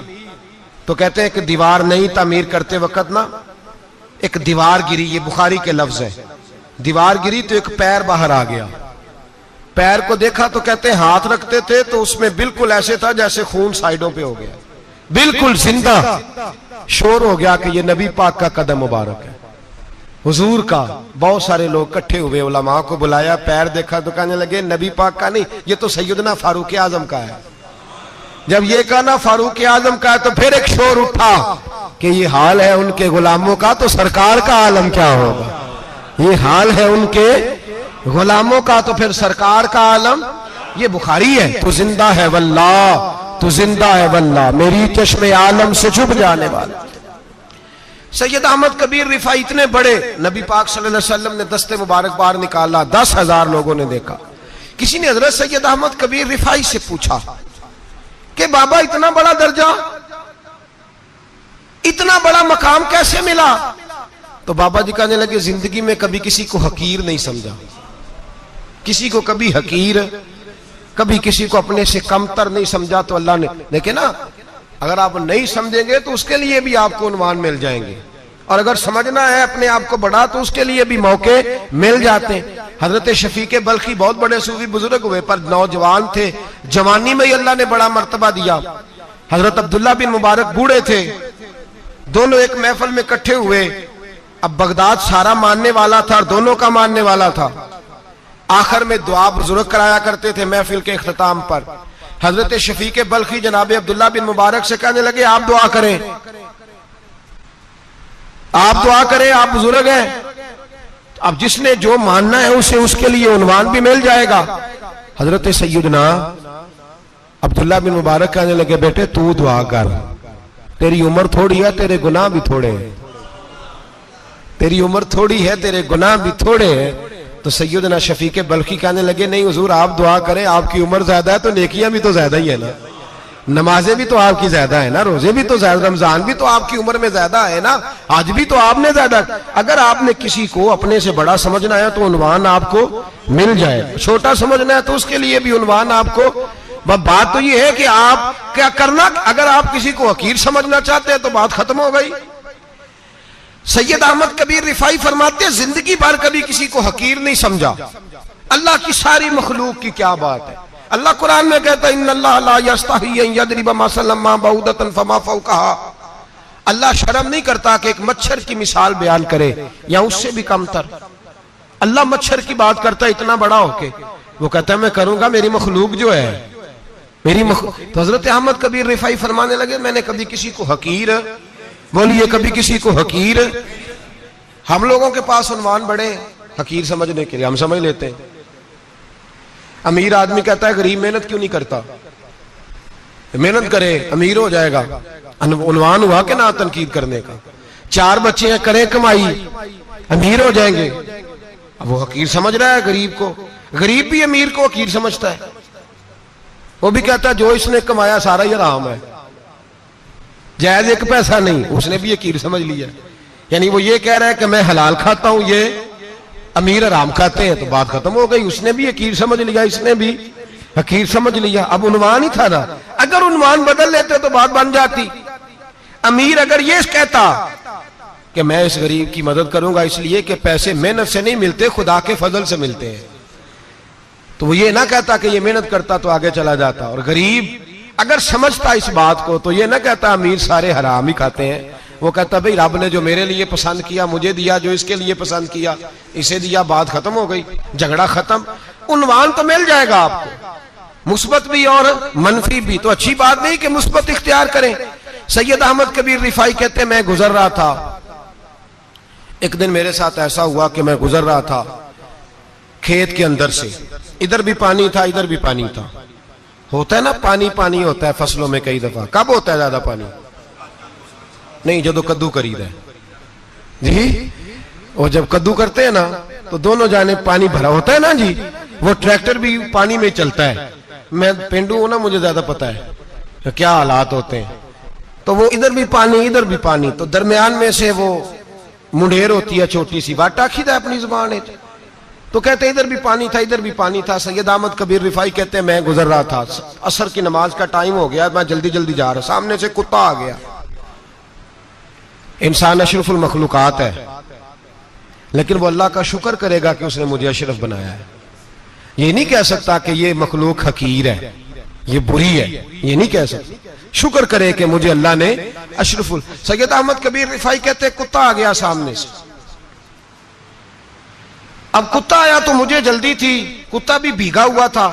तो कहते हैं कि दीवार नहीं, तामीर करते वक्त ना एक दीवार गिरी, ये बुखारी के लफ्ज है। दीवार गिरी तो एक पैर बाहर आ गया। पैर को देखा तो कहते हैं हाथ रखते थे तो उसमें बिल्कुल ऐसे था जैसे खून साइडों पे हो गया, बिल्कुल जिंदा। शोर हो गया कि ये नबी पाक का कदम मुबारक है, हुजूर का। बहुत सारे लोग इकट्ठे हुए, उलमा को बुलाया, पैर देखा तो कहने लगे नबी पाक का नहीं, ये तो सैयदना फारूक आजम का है। जब ये कहा ना फारूक आजम का है तो फिर एक शोर उठा कि ये हाल है उनके गुलामों का तो सरकार का आलम क्या होगा। ये हाल है उनके गुलामों का तो फिर सरकार का आलम। ये बुखारी है। तो जिंदा है वल्लाह, तो जिंदा है वल्लाह, मेरी चश्मे आलम से छुप जाने वाला। सैयद अहमद कबीर रिफाई इतने बड़े, नबी पाक सल्लल्लाहु अलैहि वसल्लम ने दस्ते मुबारक बाहर निकाला, 10,000 लोगों ने देखा। किसी ने हजरत सैयद अहमद कबीर रिफाई से पूछा कि बाबा इतना बड़ा दर्जा, इतना बड़ा मकाम कैसे मिला? तो बाबा जी कहने लगे जिंदगी में कभी किसी को हकीर नहीं समझा, किसी को कभी हकीर, कभी किसी को अपने से कमतर नहीं समझा। तो अल्लाह ने देखे ना, अगर आप नहीं समझेंगे तो उसके लिए भी आपको उन्वान मिल जाएंगे, और अगर समझना है अपने आप को बड़ा तो उसके लिए भी मौके मिल जाते हैं। हजरत शफीक बल्खी बहुत बड़े सूफी बुजुर्ग हुए, पर नौजवान थे, जवानी में ही अल्लाह ने बड़ा मर्तबा दिया। हजरत अब्दुल्ला बिन मुबारक बूढ़े थे, दोनों एक महफिल में इकट्ठे हुए। अब बगदाद सारा मानने वाला था और दोनों का मानने वाला था। आखिर में दुआ बुजुर्ग कराया करते थे महफिल के इख्तिताम पर। हजरत शफीक बल्खी जनाब अब्दुल्ला बिन मुबारक से कहने लगे आप दुआ करें, आप दुआ करें, आप बुजुर्ग हैं। अब जिसने जो मानना है उसे उसके लिए उन्वान भी मिल जाएगा। हजरत सैयदना अब्दुल्ला बिन मुबारक कहने लगे, बेटे तू दुआ कर, तेरी उम्र थोड़ी है, तेरे गुनाह भी थोड़े हैं, तेरी उम्र थोड़ी है, तेरे गुनाह भी थोड़े हैं। तो सैयदना शफीक बल्खी कहने लगे, नहीं हुजूर आप दुआ करें, आपकी उम्र ज्यादा है तो नेकियां भी तो ज्यादा ही है ना, नमाजें भी तो आपकी ज्यादा है ना, रोजे भी तो ज्यादा, रमजान भी तो आपकी उम्र में ज्यादा है ना, आज भी तो आपने ज्यादा। अगर आपने किसी को अपने से बड़ा समझना है तो उन्वान आपको मिल जाए, छोटा समझना है तो उसके लिए भी उन्वान आपको। बात तो ये है कि आप क्या करना, अगर आप किसी को हकीर समझना चाहते हैं तो बात खत्म हो गई। सैयद अहमद कबीर रिफाई फरमाते हैं, जिंदगी भर कभी किसी को हकीर नहीं समझा। अल्लाह की सारी मखलूक की क्या बात है। अल्लाह कुरान में कहता है, इन्नल्लाह ला यस्तही अन यदरिबा मसलन मा बऊदतन फमा फौकहा। अल्लाह शर्म नहीं करता कि एक मच्छर की मिसाल बयान करे या उससे भी कमतर। अल्लाह मच्छर की बात करता है इतना बड़ा होके, वो कहता है मैं करूंगा, मेरी मखलूक जो है मेरी तो हजरत अहमद कबीर रिफाई फरमाने लगे, मैंने कभी किसी को हकीर, बोलिए कभी किसी को हकीर। हम लोगों के पास उन्वान बड़े हकीर समझने के लिए, हम समझ लेते हैं। अमीर आदमी कहता है गरीब मेहनत क्यों नहीं करता, मेहनत करे अमीर हो जाएगा, उन्वान हुआ कि ना तनकीद करने का। 4 बच्चे हैं, करें कमाई, अमीर हो जाएंगे। अब वो हकीर समझ रहा है गरीब को, गरीब भी अमीर को हकीर समझता है। वो भी कहता है जो इसने कमाया सारा ही हराम है, जायज एक पैसा नहीं, उसने भी हकीर समझ लिया। यानी वो ये कह रहा है कि मैं हलाल खाता हूं, ये अमीर हराम खाते हैं, तो बात खत्म हो गई। उसने भी हकीर समझ लिया, इसने भी हकीर समझ लिया। अब उन्वान ही था ना, अगर उन्वान बदल लेते तो बात बन जाती। अमीर अगर ये कहता कि मैं इस गरीब की मदद करूंगा इसलिए कि पैसे मेहनत से नहीं मिलते, खुदा के फजल से मिलते हैं, तो वो ये ना कहता कि ये मेहनत करता तो आगे चला जाता। और गरीब अगर समझता इस बात को तो ये ना कहता अमीर सारे हराम ही खाते हैं, वो कहता भाई रब ने जो मेरे लिए पसंद किया मुझे दिया, जो इसके लिए पसंद किया इसे दिया, बात खत्म हो गई, झगड़ा खत्म। उन्वान तो मिल जाएगा आपको, मुस्बत भी और मनफी भी। तो अच्छी बात नहीं कि मुस्बत इख्तियार करें। सैयद अहमद कबीर रिफाई कहते मैं गुजर रहा था, एक दिन मेरे साथ ऐसा हुआ कि मैं गुजर रहा था खेत के अंदर से, इधर भी पानी था इधर भी पानी था। होता है ना पानी पानी होता है फसलों में कई दफा। कब होता है ज्यादा पानी? नहीं, जो कद्दू करीद है जी, और जब कद्दू करते हैं ना तो दोनों जाने पानी भरा होता है ना जी, वो ट्रैक्टर भी पानी में चलता है। मैं पेंडू हूं ना, मुझे ज्यादा पता है क्या हालात होते हैं। तो वो इधर भी पानी इधर भी पानी, तो दरमियान में से वो मुंडेर होती है छोटी सी, वाटा खीदा अपनी जुबान है। तो कहते इधर भी पानी था इधर भी पानी था। सैयद अहमद कबीर रिफाई कहते हैं मैं गुजर रहा था, असर की नमाज का टाइम हो गया, मैं जल्दी जल्दी जा रहा, सामने से कुत्ता आ गया। इंसान अशरफुल मखलूकात है, लेकिन वो अल्लाह का शुक्र करेगा कि उसने मुझे अशरफ बनाया है। ये नहीं कह सकता कि ये मखलूक हकीर है, ये बुरी है, ये नहीं कह सकता। शुक्र करे कि मुझे अल्लाह ने अशरफुल। सैयद अहमद कबीर रिफाई कहते कुत्ता आ गया सामने से। अब कुत्ता आया तो मुझे जल्दी थी, कुत्ता भी भीगा हुआ था।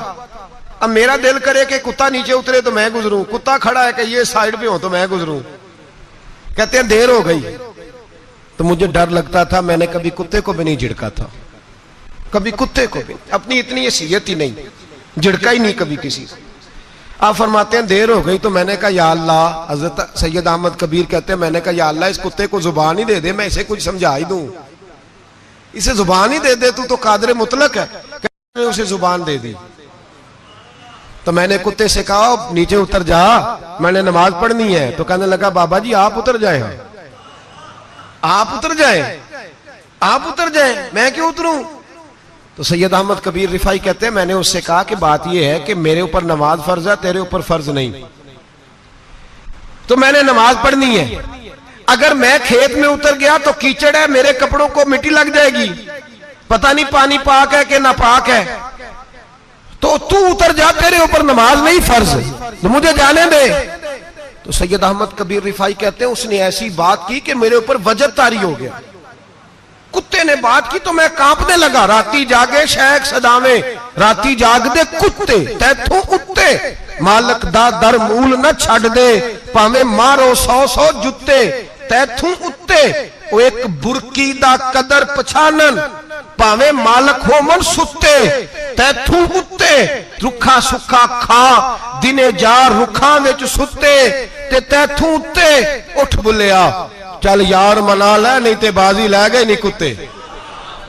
अब मेरा दिल करे कि कुत्ता नीचे उतरे तो मैं गुजरूं, कुत्ता खड़ा है कि ये साइड पे हो तो मैं गुजरूं। कहते हैं देर हो गई तो मुझे डर लगता था, मैंने कभी कुत्ते को भी नहीं झिड़का था, कभी कुत्ते को भी, अपनी इतनी हैसियत ही नहीं, झिड़का ही नहीं कभी किसी को। आप फरमाते हैं देर हो गई तो मैंने कहा या अल्लाह, हजरत सैयद अहमद कबीर कहते हैं मैंने कहा या अल्लाह इस कुत्ते को जुबान ही दे दे, मैं इसे कुछ समझा ही दूं, इसे जुबान ही दे दे, तू तो कादर मुतलक है। उसे जुबान दे दी तो मैंने कुत्ते से कहा नीचे उतर जा, मैंने नमाज पढ़नी है। तो कहने लगा बाबा जी आप उतर जाए, आप उतर जाए, आप उतर जाए, मैं क्यों उतरूं? तो सैयद अहमद कबीर रिफाई कहते हैं मैंने उससे कहा कि बात यह है कि मेरे ऊपर नमाज फर्ज है, तेरे ऊपर फर्ज नहीं, तो मैंने नमाज पढ़नी है। अगर मैं खेत में उतर गया तो कीचड़ है, मेरे कपड़ों को मिट्टी लग जाएगी, पता नहीं पानी पाक है कि नापाक है, तो तू उतर जा, तेरे ऊपर नमाज नहीं फर्ज, तो मुझे जाने दे। तो सैयद अहमद कबीर रिफाई कहते हैं उसने ऐसी बात की कि मेरे ऊपर वजद तारी हो गया। कुत्ते ने बात की तो मैं कांपने लगा। राती जागे शेख सदावे, राती जाग दे कुत्ते, तैथों उत्ते मालक दा दर मूल न छड़ दे, भावे मारो 100 जुत्ते तैथों उत्ते। वो एक बुरकी दा कदर पछानन, भावे मालक हो मन सुते, तैथू कुत्ते रुखा सुखा खा दिने जार रुखा विच सुते ते तैथू उत्ते उठ बुलिया चल यार मना लै नहीं ते बाजी लै गए नहीं कुत्ते।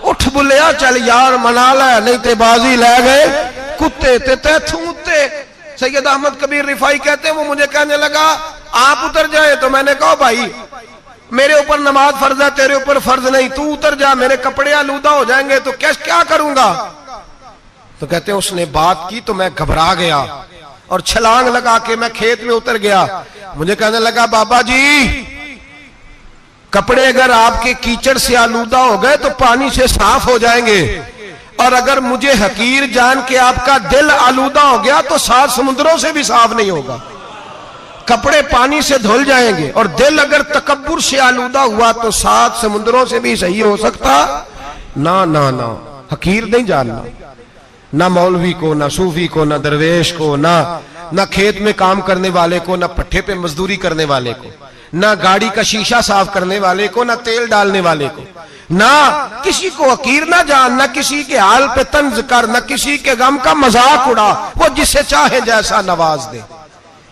उठ बुलिया चल यार मना लै नहीं ते बाजी लै गए कुत्ते ते तैथू उत्ते। सैयद अहमद कबीर रिफाई कहते हैं वो मुझे कहने लगा आप उतर जाए, तो मैंने कहा भाई मेरे ऊपर नमाज फर्ज है, तेरे ऊपर फर्ज नहीं, तू उतर जा, मेरे कपड़े आलूदा हो जाएंगे तो क्या करूंगा। तो कहते हैं उसने बात की तो मैं घबरा गया और छलांग लगा के मैं खेत में उतर गया। मुझे कहने लगा बाबा जी कपड़े अगर आपके कीचड़ से आलूदा हो गए तो पानी से साफ हो जाएंगे, और अगर मुझे हकीर जान के आपका दिल आलूदा हो गया तो 7 समुद्रों से भी साफ नहीं होगा। कपड़े पानी से धुल जाएंगे और दिल अगर तकब्बुर से आलूदा हुआ तो 7 समुद्रों से भी सही हो सकता ना ना ना। हकीर नहीं जानना, ना मौलवी को, ना सूफी को, ना दरवेश को, ना खेत में काम करने वाले को, ना पट्टे पे मजदूरी करने वाले को, ना गाड़ी का शीशा साफ करने वाले को, ना तेल डालने वाले को, ना किसी को हकीर ना जान, ना किसी के हाल पे तंज कर, ना किसी के गम का मजाक उड़ा, वो जिसे चाहे जैसा नवाज दे।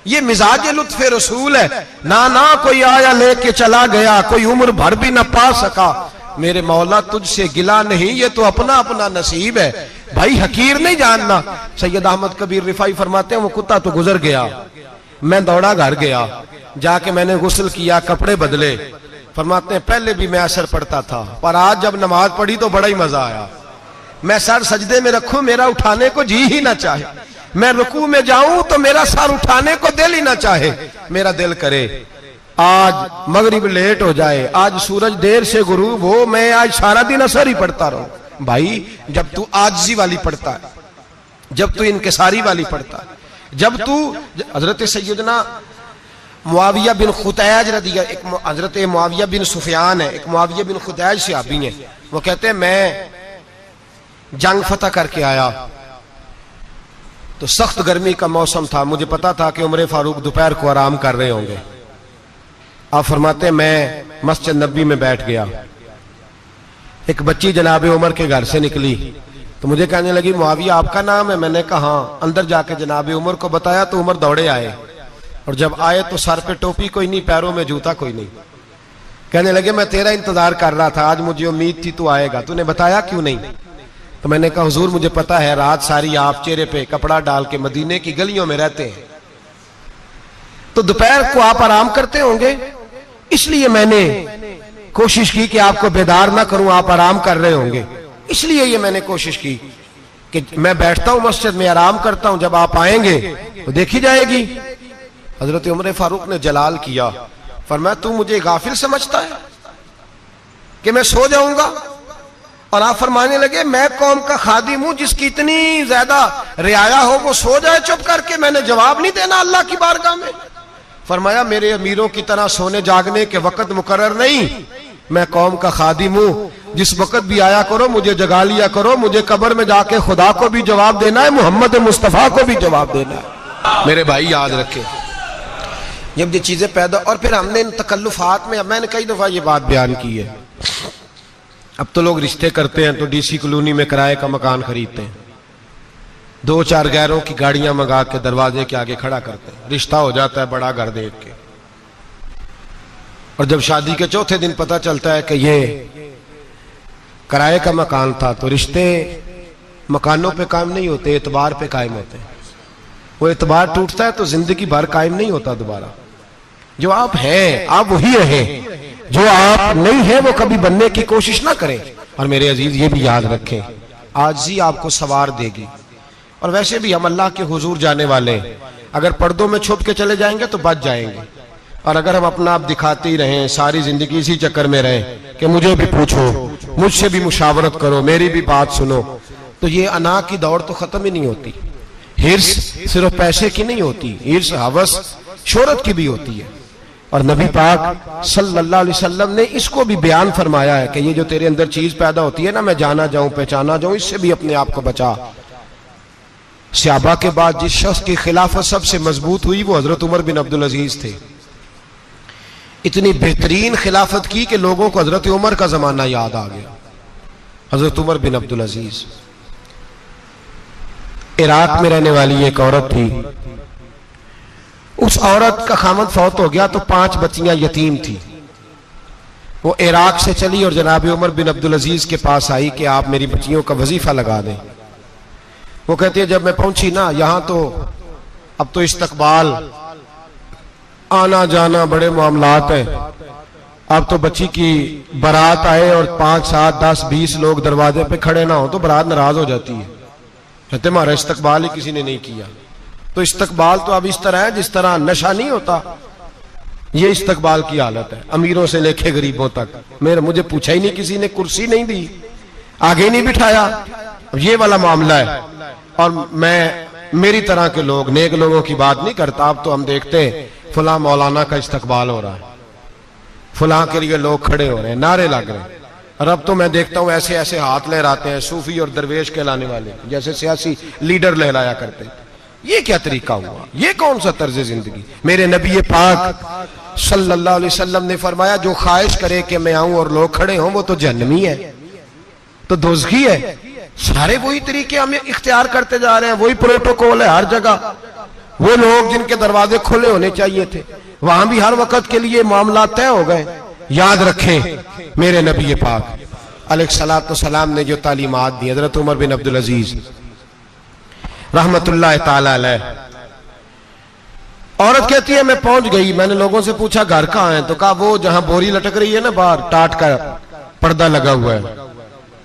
ये मिजाज लुत्फ रसूल है। ना ना कोई आया लेके चला गया, कोई उम्र भर भी ना पा सका। मेरे मौला तुझसे गिला नहीं, ये तो अपना अपना नसीब है भाई, हकीर नहीं जानना। सैयद अहमद कबीर रिफाई फरमाते हैं वो कुत्ता तो गुजर गया, मैं दौड़ा घर गया, जाके मैंने गुस्ल किया, कपड़े बदले। फरमाते हैं पहले भी मैं असर पढ़ता था, पर आज जब नमाज पढ़ी तो बड़ा ही मजा आया। मैं सर सजदे में रखूं मेरा उठाने को जी ही ना चाहे, मैं रुकू में जाऊं तो मेरा सर उठाने को दिल ही ना चाहे। मेरा दिल करे आज मगरिब लेट हो जाए, आज सूरज देर से गुरूब हो, मैं आज सारा दिन असर ही पढ़ता रहूं। भाई जब तू आजिज़ी वाली पढ़ता है, जब तू इनकिसारी वाली पढ़ता है, जब तू हजरत सैयदना मुआविया बिन खुतैज रदिया, एक हजरत मुआविया बिन सुफियान है, एक मुआविया बिन खुतैज सहाबी हैं, वो कहते हैं मैं जंग फतह करके आया तो सख्त गर्मी का मौसम था, मुझे पता था कि उमर फारूक दोपहर को आराम कर रहे होंगे। आप फरमाते हैं मैं मस्जिद नबी में बैठ गया, एक बच्ची जनाब उमर के घर से निकली तो मुझे कहने लगी मुआविया आपका नाम है? मैंने कहा हाँ। अंदर जाके जनाब उमर को बताया तो उमर दौड़े आए, और जब आए तो सर पे टोपी कोई नहीं, पैरों में जूता कोई नहीं। कहने लगे मैं तेरा इंतजार कर रहा था, आज मुझे उम्मीद थी तू आएगा, तूने बताया क्यों नहीं? तो मैंने कहा हुजूर मुझे पता है रात सारी आप चेहरे पे कपड़ा डाल के मदीने की गलियों में रहते हैं, तो दोपहर को आप आराम करते होंगे, इसलिए मैंने कोशिश की कि आपको बेदार ना करूं, आप आराम कर रहे होंगे, इसलिए ये मैंने कोशिश की कि मैं बैठता हूं मस्जिद में आराम करता हूं, जब आप आएंगे तो देखी जाएगी। हजरत उमर फारूक ने जलाल किया, फरमाया तू मुझे गाफिल समझता है कि मैं सो जाऊंगा? और आप फरमाने लगे मैं कौम का खादिम हूं जिसकी इतनी ज्यादा रियाया हो वो सो जाए चुप करके, मैंने जवाब नहीं देना अल्लाह की बारगाह में? फरमाया मेरे अमीरों की तरह सोने जागने के वक्त मुकर्रर नहीं, मैं कौम का खादिम हूं, जिस वक्त भी आया करो मुझे जगा लिया करो, मुझे कब्र में जाके खुदा को भी जवाब देना है, मोहम्मद मुस्तफा को भी जवाब देना है। मेरे भाई याद रखें जब ये चीजें पैदा, और फिर हमने इन तकल्लुफात में, मैंने कई दफा ये बात बयान की है, अब तो लोग रिश्ते करते हैं तो डीसी कॉलोनी में किराए का मकान खरीदते हैं, 2-4 गैरों की गाड़ियां मंगा के दरवाजे के आगे खड़ा करते हैं, रिश्ता हो जाता है बड़ा घर देख के, और जब शादी के चौथे दिन पता चलता है कि ये किराए का मकान था, तो रिश्ते मकानों पे कायम नहीं होते, एतबार पे कायम होते हैं। वो एतबार टूटता है तो जिंदगी भर कायम नहीं होता दोबारा। जो आप हैं आप वही रहें, जो आप नहीं है वो कभी बनने की कोशिश ना करें। और मेरे अजीज ये भी याद रखें आजिज़ी आपको सवार देगी, और वैसे भी हम अल्लाह के हुजूर जाने वाले हैं, अगर पर्दों में छुप के चले जाएंगे तो बच जाएंगे, और अगर हम अपना आप दिखाते ही रहें, सारी जिंदगी इसी चक्कर में रहें कि मुझे भी पूछो, मुझसे भी मुशावरत करो, मेरी भी बात सुनो, तो ये अना की दौड़ तो खत्म ही नहीं होती। हिर्स सिर्फ पैसे की नहीं होती, हिर्स हवस शोहरत की भी होती है। और नबी पाक सल्लल्लाहु अलैहि वसल्लम ने इसको भी बयान फरमाया है कि ये जो तेरे अंदर चीज पैदा होती है ना, मैं जाना जाऊं पहचाना जाऊं, इससे भी अपने आप को बचा। सहाबा के बाद जिस शख्स की खिलाफत सबसे मजबूत हुई वो हजरत उमर बिन अब्दुल अजीज थे। इतनी बेहतरीन खिलाफत की कि लोगों को हजरत उमर का जमाना याद आ गया। हजरत उमर बिन अब्दुल अजीज इराक में रहने वाली एक औरत थी। उस औरत का खामद फौत हो गया तो 5 बच्चियां यतीम थी। वो इराक से चली और जनाब उमर बिन अब्दुल अजीज के पास आई कि आप मेरी बच्चियों का वजीफा लगा दें। वो कहती है जब मैं पहुंची ना, यहां तो अब तो इस्तकबाल, आना जाना बड़े मामलात हैं। अब तो बच्ची की बारात आए और 5, 7, 10, 20 लोग दरवाजे पे खड़े ना हो तो बारात नाराज हो जाती है, कहते हमारा इस्तकबाल ही किसी ने नहीं किया। तो इस्तकबाल तो अब इस तरह है जिस तरह नशा नहीं होता, ये इस्तकबाल की हालत है, अमीरों से लेके गरीबों तक। मुझे पूछा ही नहीं किसी ने, कुर्सी नहीं दी, आगे नहीं बिठाया, ये वाला मामला है। और मैं मेरी तरह के लोग, नेक लोगों की बात नहीं करता। अब तो हम देखते हैं फला मौलाना का इस्तकबाल हो रहा है, फला के लिए लोग खड़े हो रहे हैं, नारे लग रहे हैं। और अब तो मैं देखता हूं ऐसे ऐसे हाथ लहराते हैं सूफी और दरवेश कहलाने वाले, जैसे सियासी लीडर लहराया करते हैं। ये क्या तरीका हुआ? ये कौन सा तर्ज जिंदगी? मेरे नबी पाक सल्लल्लाहु अलैहि वसल्लम ने फरमाया जो ख्वाहिश करे कि मैं आऊं और लोग खड़े हों वो तो जहन्नमी है, तो दोज़खी है। सारे वही तरीके हम इख्तियार करते जा रहे हैं, वही प्रोटोकॉल है हर जगह। वो लोग जिनके दरवाजे खुले होने चाहिए थे वहां भी हर वक्त के लिए मामला तय हो गए। याद रखें मेरे नबी पाक अलैहिस्सलातु वस्सलाम ने जो तालीमात दी, हज़रत उमर बिन अब्दुल अजीज रहमतुल्लाह ताला अलैह। औरत कहती है मैं पहुंच गई, मैंने लोगों से पूछा घर कहां है, तो कहा वो जहां बोरी लटक रही है ना बाहर, टाट का पर्दा लगा हुआ है,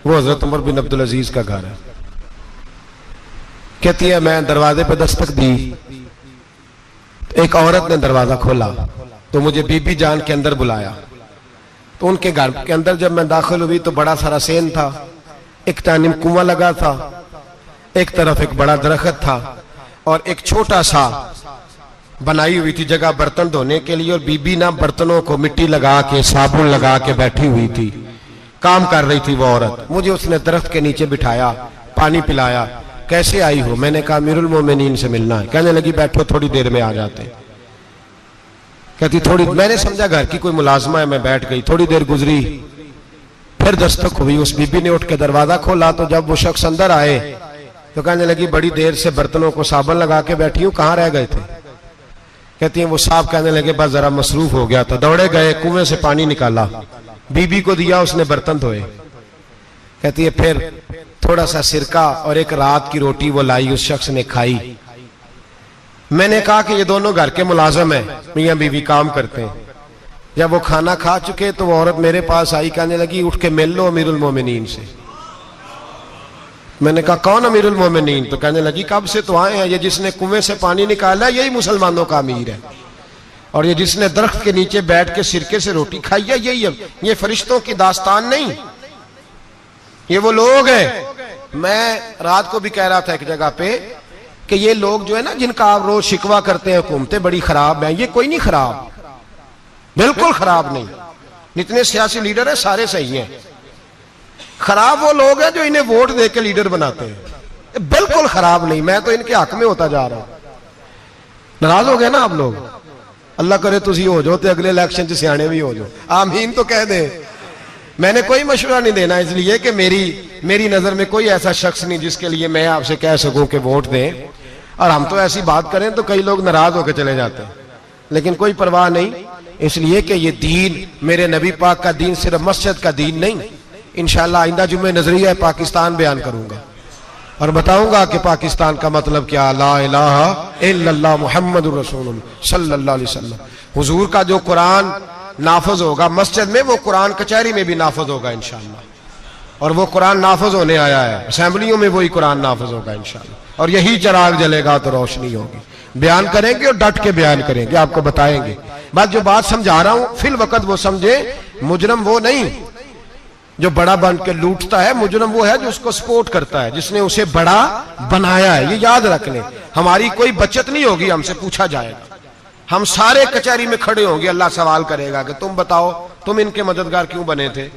वो हजरत उमर बिन अब्दुल अजीज का घर है। कहती है मैं दरवाजे पे दस्तक दी, एक औरत ने दरवाजा खोला तो मुझे बीबी जान के अंदर बुलाया। तो उनके घर के अंदर जब मैं दाखिल हुई तो बड़ा सारा सेन था, एक तानिम कुआं लगा था, एक तरफ एक बड़ा दरख्त था और एक छोटा सा बनाई हुई थी जगह बर्तन धोने के लिए। और बीबी ना बर्तनों को मिट्टी लगा के साबुन लगा के बैठी हुई थी, काम कर रही थी वो औरत। मुझे उसने दरख्त के नीचे बिठाया, पानी पिलाया। कैसे आई हो? मैंने कहा अमीरुल मोमिनीन से मिलना है। कहने लगी बैठो थोड़ी देर में आ जाते। कहती थोड़ी, मैंने समझा घर की कोई मुलाजमा है, मैं बैठ गई। थोड़ी देर गुजरी, फिर दस्तक हुई, उस बीबी ने उठ के दरवाजा खोला। तो जब वो शख्स अंदर आए तो कहने लगी बड़ी देर से बर्तनों को साबुन लगा के बैठी हूं, कहां रह गए थे? कहती है वो साहब कहने लगे बस जरा मसरूफ हो गया था, दौड़े गए, कुएं से पानी निकाला, बीबी को दिया, उसने बर्तन धोए। कहती है फिर थोड़ा सा सिरका और एक रात की रोटी वो लाई, उस शख्स ने खाई। मैंने कहा कि ये दोनों घर के मुलाजम है, मियां बीवी काम करते हैं। जब वो खाना खा चुके तो वो औरत मेरे पास आई, कहने लगी उठ के मिल लो अमीरुल मोमिनीन से। मैंने कहा कौन अमीरुल मोमिनीन? तो कहने लगी कब से तो आए हैं, ये जिसने कुएं से पानी निकाला यही मुसलमानों का अमीर है, और ये जिसने दरख्त के नीचे बैठ के सिरके से रोटी खाई है यही है। ये फरिश्तों की दास्तान नहीं, ये वो लोग हैं। मैं रात को भी कह रहा था एक जगह पे कि ये लोग जो है ना जिनका आप रोज शिकवा करते हैं हुकूमतें बड़ी खराब हैं, ये कोई नहीं खराब, बिल्कुल खराब नहीं। जितने सियासी लीडर है सारे सही हैं। खराब वो लोग हैं जो इन्हें वोट दे के लीडर बनाते हैं, बिल्कुल खराब नहीं। मैं तो इनके हक में होता जा रहा हूं। नाराज हो गए ना आप लोग? अल्लाह करे तुसी हो जाओ तो अगले इलेक्शन च सियाने भी हो जाओ, आमीन तो कह दे। मैंने कोई मशवरा नहीं देना, इसलिए कि मेरी नजर में कोई ऐसा शख्स नहीं जिसके लिए मैं आपसे कह सकूं कि वोट दें। और हम तो ऐसी बात करें तो कई लोग नाराज होकर चले जाते हैं, लेकिन कोई परवाह नहीं, इसलिए कि ये दीन मेरे नबी पाक का दीन सिर्फ मस्जिद का दीन नहीं। इंशाअल्लाह आइंदा जुम्मे नजरिया पाकिस्तान बयान करूंगा और बताऊंगा कि पाकिस्तान का मतलब क्या, ला इलाहा इल्लल्लाह मुहम्मदुर रसूलुल्लाह सल्लल्लाहु अलैहि वसल्लम। हुजूर का जो कुरान नाफज होगा मस्जिद में, वो कुरान कचहरी में भी नाफज होगा इंशाअल्लाह। और वो कुरान नाफज होने आया है, असेंबलियों में वही कुरान नाफज होगा इंशाअल्लाह। और यही चिराग जलेगा तो रोशनी होगी। बयान करेंगे और डट के बयान करेंगे, आपको बताएंगे। बात जो बात समझा रहा हूं फिल वक्त वो समझे, मुजरम वो नहीं जो बड़ा बन के लूटता है, मुजरम वो है जो उसको सपोर्ट करता है, जिसने उसे बड़ा बनाया है। ये याद रख लें, हमारी कोई बचत नहीं होगी, हमसे पूछा जाएगा। हम सारे कचहरी में खड़े होंगे, अल्लाह सवाल करेगा कि तुम बताओ तुम इनके मददगार क्यों बने थे,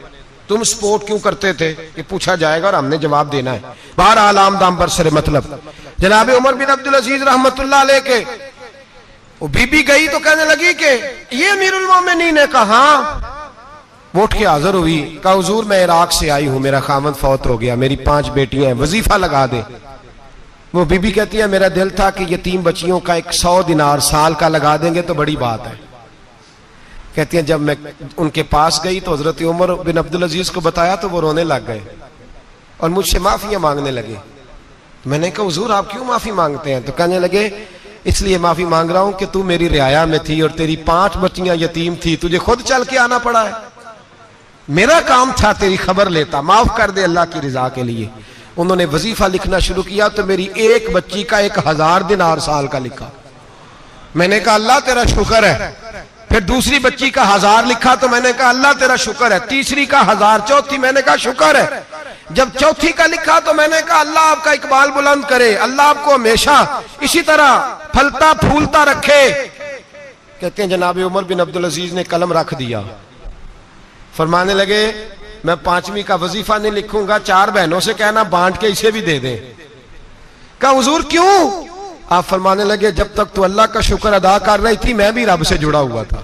तुम सपोर्ट क्यों करते थे, ये पूछा जाएगा और हमने जवाब देना है। बहरहाल आम दाम बरसरे मतलब जनाब उमर बिन अब्दुल अजीज रहमतुल्लाह अलैह के वो बीबी गई तो कहने लगी कि ये अमीरुल मोमिनीन है। कहा वो उठ के हाजिर हुई, कहा हुजूर मैं इराक से आई हूं, मेरा खामद फौत हो गया, मेरी 5 बेटियां हैं, वजीफा लगा दे। वो बीबी कहती है मेरा दिल था कि यतीम बच्चियों का 100 दिनार साल का लगा देंगे तो बड़ी बात है। कहती है जब मैं उनके पास गई तो हजरत उमर बिन अब्दुल अजीज को बताया तो वो रोने लग गए और मुझसे माफियां मांगने लगे। मैंने कहा हुजूर आप क्यों माफी मांगते हैं? तो कहने लगे इसलिए माफी मांग रहा हूं कि तू मेरी रियाया में थी और तेरी 5 बच्चियां यतीम थी, तुझे खुद चल के आना पड़ा है। मेरा काम था तेरी खबर लेता, माफ कर दे अल्लाह की रिजा के लिए। उन्होंने वजीफा लिखना शुरू किया तो मेरी एक बच्ची का 1000 दिनार साल का लिखा। मैंने कहा अल्लाह तेरा शुक्र है। फिर दूसरी बच्ची का 1000 लिखा तो मैंने कहा अल्लाह तेरा शुक्र है। तीसरी का 1000, चौथी मैंने कहा शुक्र है। जब चौथी का लिखा तो मैंने कहा अल्लाह आपका इकबाल बुलंद करे, अल्लाह आपको हमेशा इसी तरह फलता फूलता रखे। कहते हैं जनाब उमर बिन अब्दुल अजीज ने कलम रख दिया, फरमाने लगे मैं 5वीं का वजीफा नहीं लिखूंगा, 4 बहनों से कहना बांट के इसे भी दे दे। कहा हुजूर क्यों? आप फरमाने लगे जब तक तू अल्लाह का शुक्र अदा कर रही थी मैं भी रब से जुड़ा हुआ था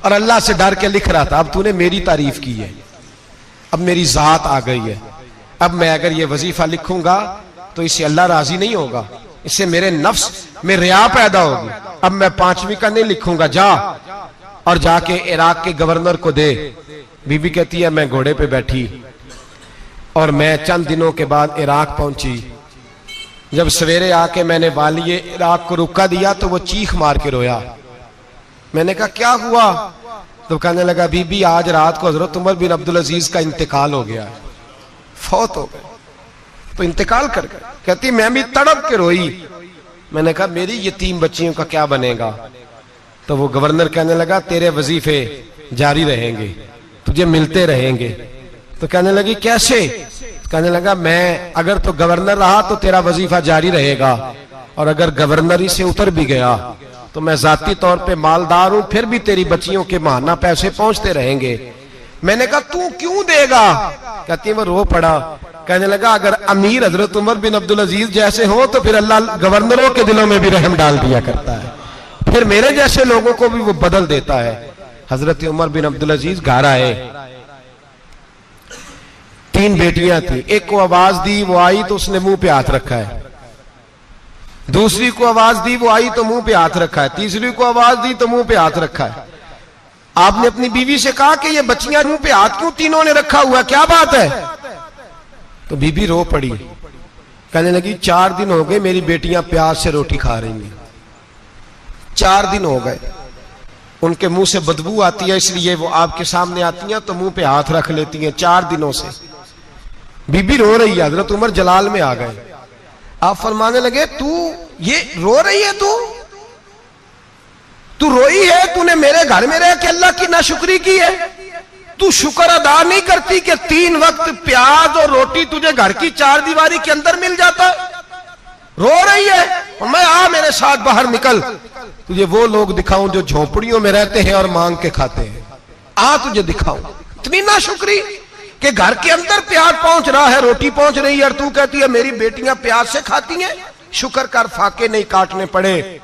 और अल्लाह से डर के लिख रहा था। अब तूने मेरी तारीफ की है, अब मेरी जात आ गई है। अब मैं अगर ये वजीफा लिखूंगा तो इससे अल्लाह राजी नहीं होगा, इससे मेरे नफ्स में रिया पैदा होगी। अब मैं 5वीं का नहीं लिखूंगा, जा और जाके इराक के गवर्नर को दे। बीबी कहती है मैं घोड़े पे बैठी और मैं चंद दिनों के बाद इराक पहुंची। जब सवेरे आके मैंने वालिए इराक को रुका दिया तो वो चीख मार के रोया। मैंने कहा क्या हुआ? तो कहने लगा बीबी आज रात को हजरत उमर बिन अब्दुल अजीज का इंतकाल हो गया, फौत हो गए, तो इंतकाल कर गए। कहती मैं भी तड़प के रोई। मैंने कहा मेरी यतीम बच्चियों का क्या बनेगा? तो वो गवर्नर कहने लगा तेरे वजीफे जारी रहेंगे, तुझे मिलते रहेंगे। तो कहने लगी कैसे? कहने लगा मैं अगर तो गवर्नर रहा तो तेरा वजीफा जारी रहेगा और अगर गवर्नरी से उतर भी गया तो मैं जाती तौर पे मालदार हूं, फिर भी तेरी बच्चियों के माहाना पैसे पहुंचते रहेंगे। मैंने कहा तू क्यों देगा? कहती वो रो पड़ा। कहने लगा अगर अमीर हजरत उमर बिन अब्दुल अजीज जैसे हो तो फिर अल्लाह गवर्नरों के दिलों में भी रहम डाल दिया करता है, फिर मेरे जैसे लोगों को भी वो बदल देता है। हजरत उमर बिन अब्दुल अजीज घर आए, 3 बेटियां थी। एक को आवाज दी, वो आई तो उसने मुंह पे हाथ रखा है। दूसरी को आवाज दी, वो आई तो मुंह पे हाथ रखा है। तीसरी को आवाज दी तो मुंह पे हाथ रखा है। आपने अपनी बीवी से कहा कि ये बच्चियां मुंह पे हाथ क्यों तीनों ने रखा हुआ, क्या बात है? तो बीबी रो पड़ी, कहने लगी 4 दिन हो गए मेरी बेटियां प्याज से रोटी खा रही हैं। 4 दिन हो गए, उनके मुंह से बदबू आती है, इसलिए वो आपके सामने आती हैं तो मुंह पे हाथ रख लेती हैं। 4 दिनों से बीबी रो रही है। हजरत उमर जलाल में आ गए। आप फरमाने लगे तू ये रो रही है, तू रोई है, तूने मेरे घर में रह के अल्लाह की नाशुक्री की है, तू शुक्र अदा नहीं करती कि 3 वक्त प्याज और रोटी तुझे घर की 4 दीवारी के अंदर मिल जाता? रो रही है और मैं आ मेरे साथ बाहर निकल, तुझे वो लोग दिखाऊं जो झोपड़ियों में रहते हैं और मांग के खाते हैं। आ तुझे दिखाऊं। इतनी नाशुक्री कि घर के अंदर प्याज पहुंच रहा है, रोटी पहुंच रही है और तू कहती है मेरी बेटियां प्याज से खाती हैं, शुक्र कर फाके नहीं काटने पड़े।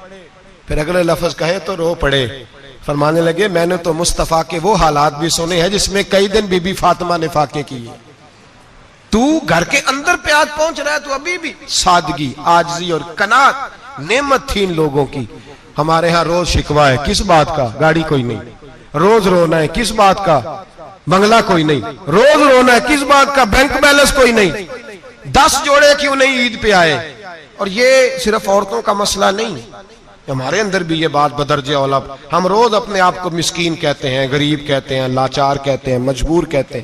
फिर अगले लफ्ज कहे तो रो पड़े। फरमाने लगे मैंने तो मुस्तफा के वो हालात भी सुने हैं जिसमें कई दिन बीबी फातिमा ने फाके किए। तू घर के अंदर प्याज पहुंच रहा है, तू अभी भी। सादगी, आजिज़ी और कनात नेमत थी इन लोगों की। हमारे यहाँ रोज शिकवा है, किस बात का? गाड़ी कोई नहीं। रोज रोना है, किस बात का? बंगला कोई नहीं। रोज रोना है, किस बात का? बैंक बैलेंस कोई नहीं। 10 जोड़े क्यों नहीं ईद पे आए? और ये सिर्फ औरतों का मसला नहीं, हमारे अंदर भी ये बात बदर्जे औला। हम रोज अपने आप को मिस्कीन कहते हैं, गरीब कहते हैं, लाचार कहते हैं, मजबूर कहते हैं।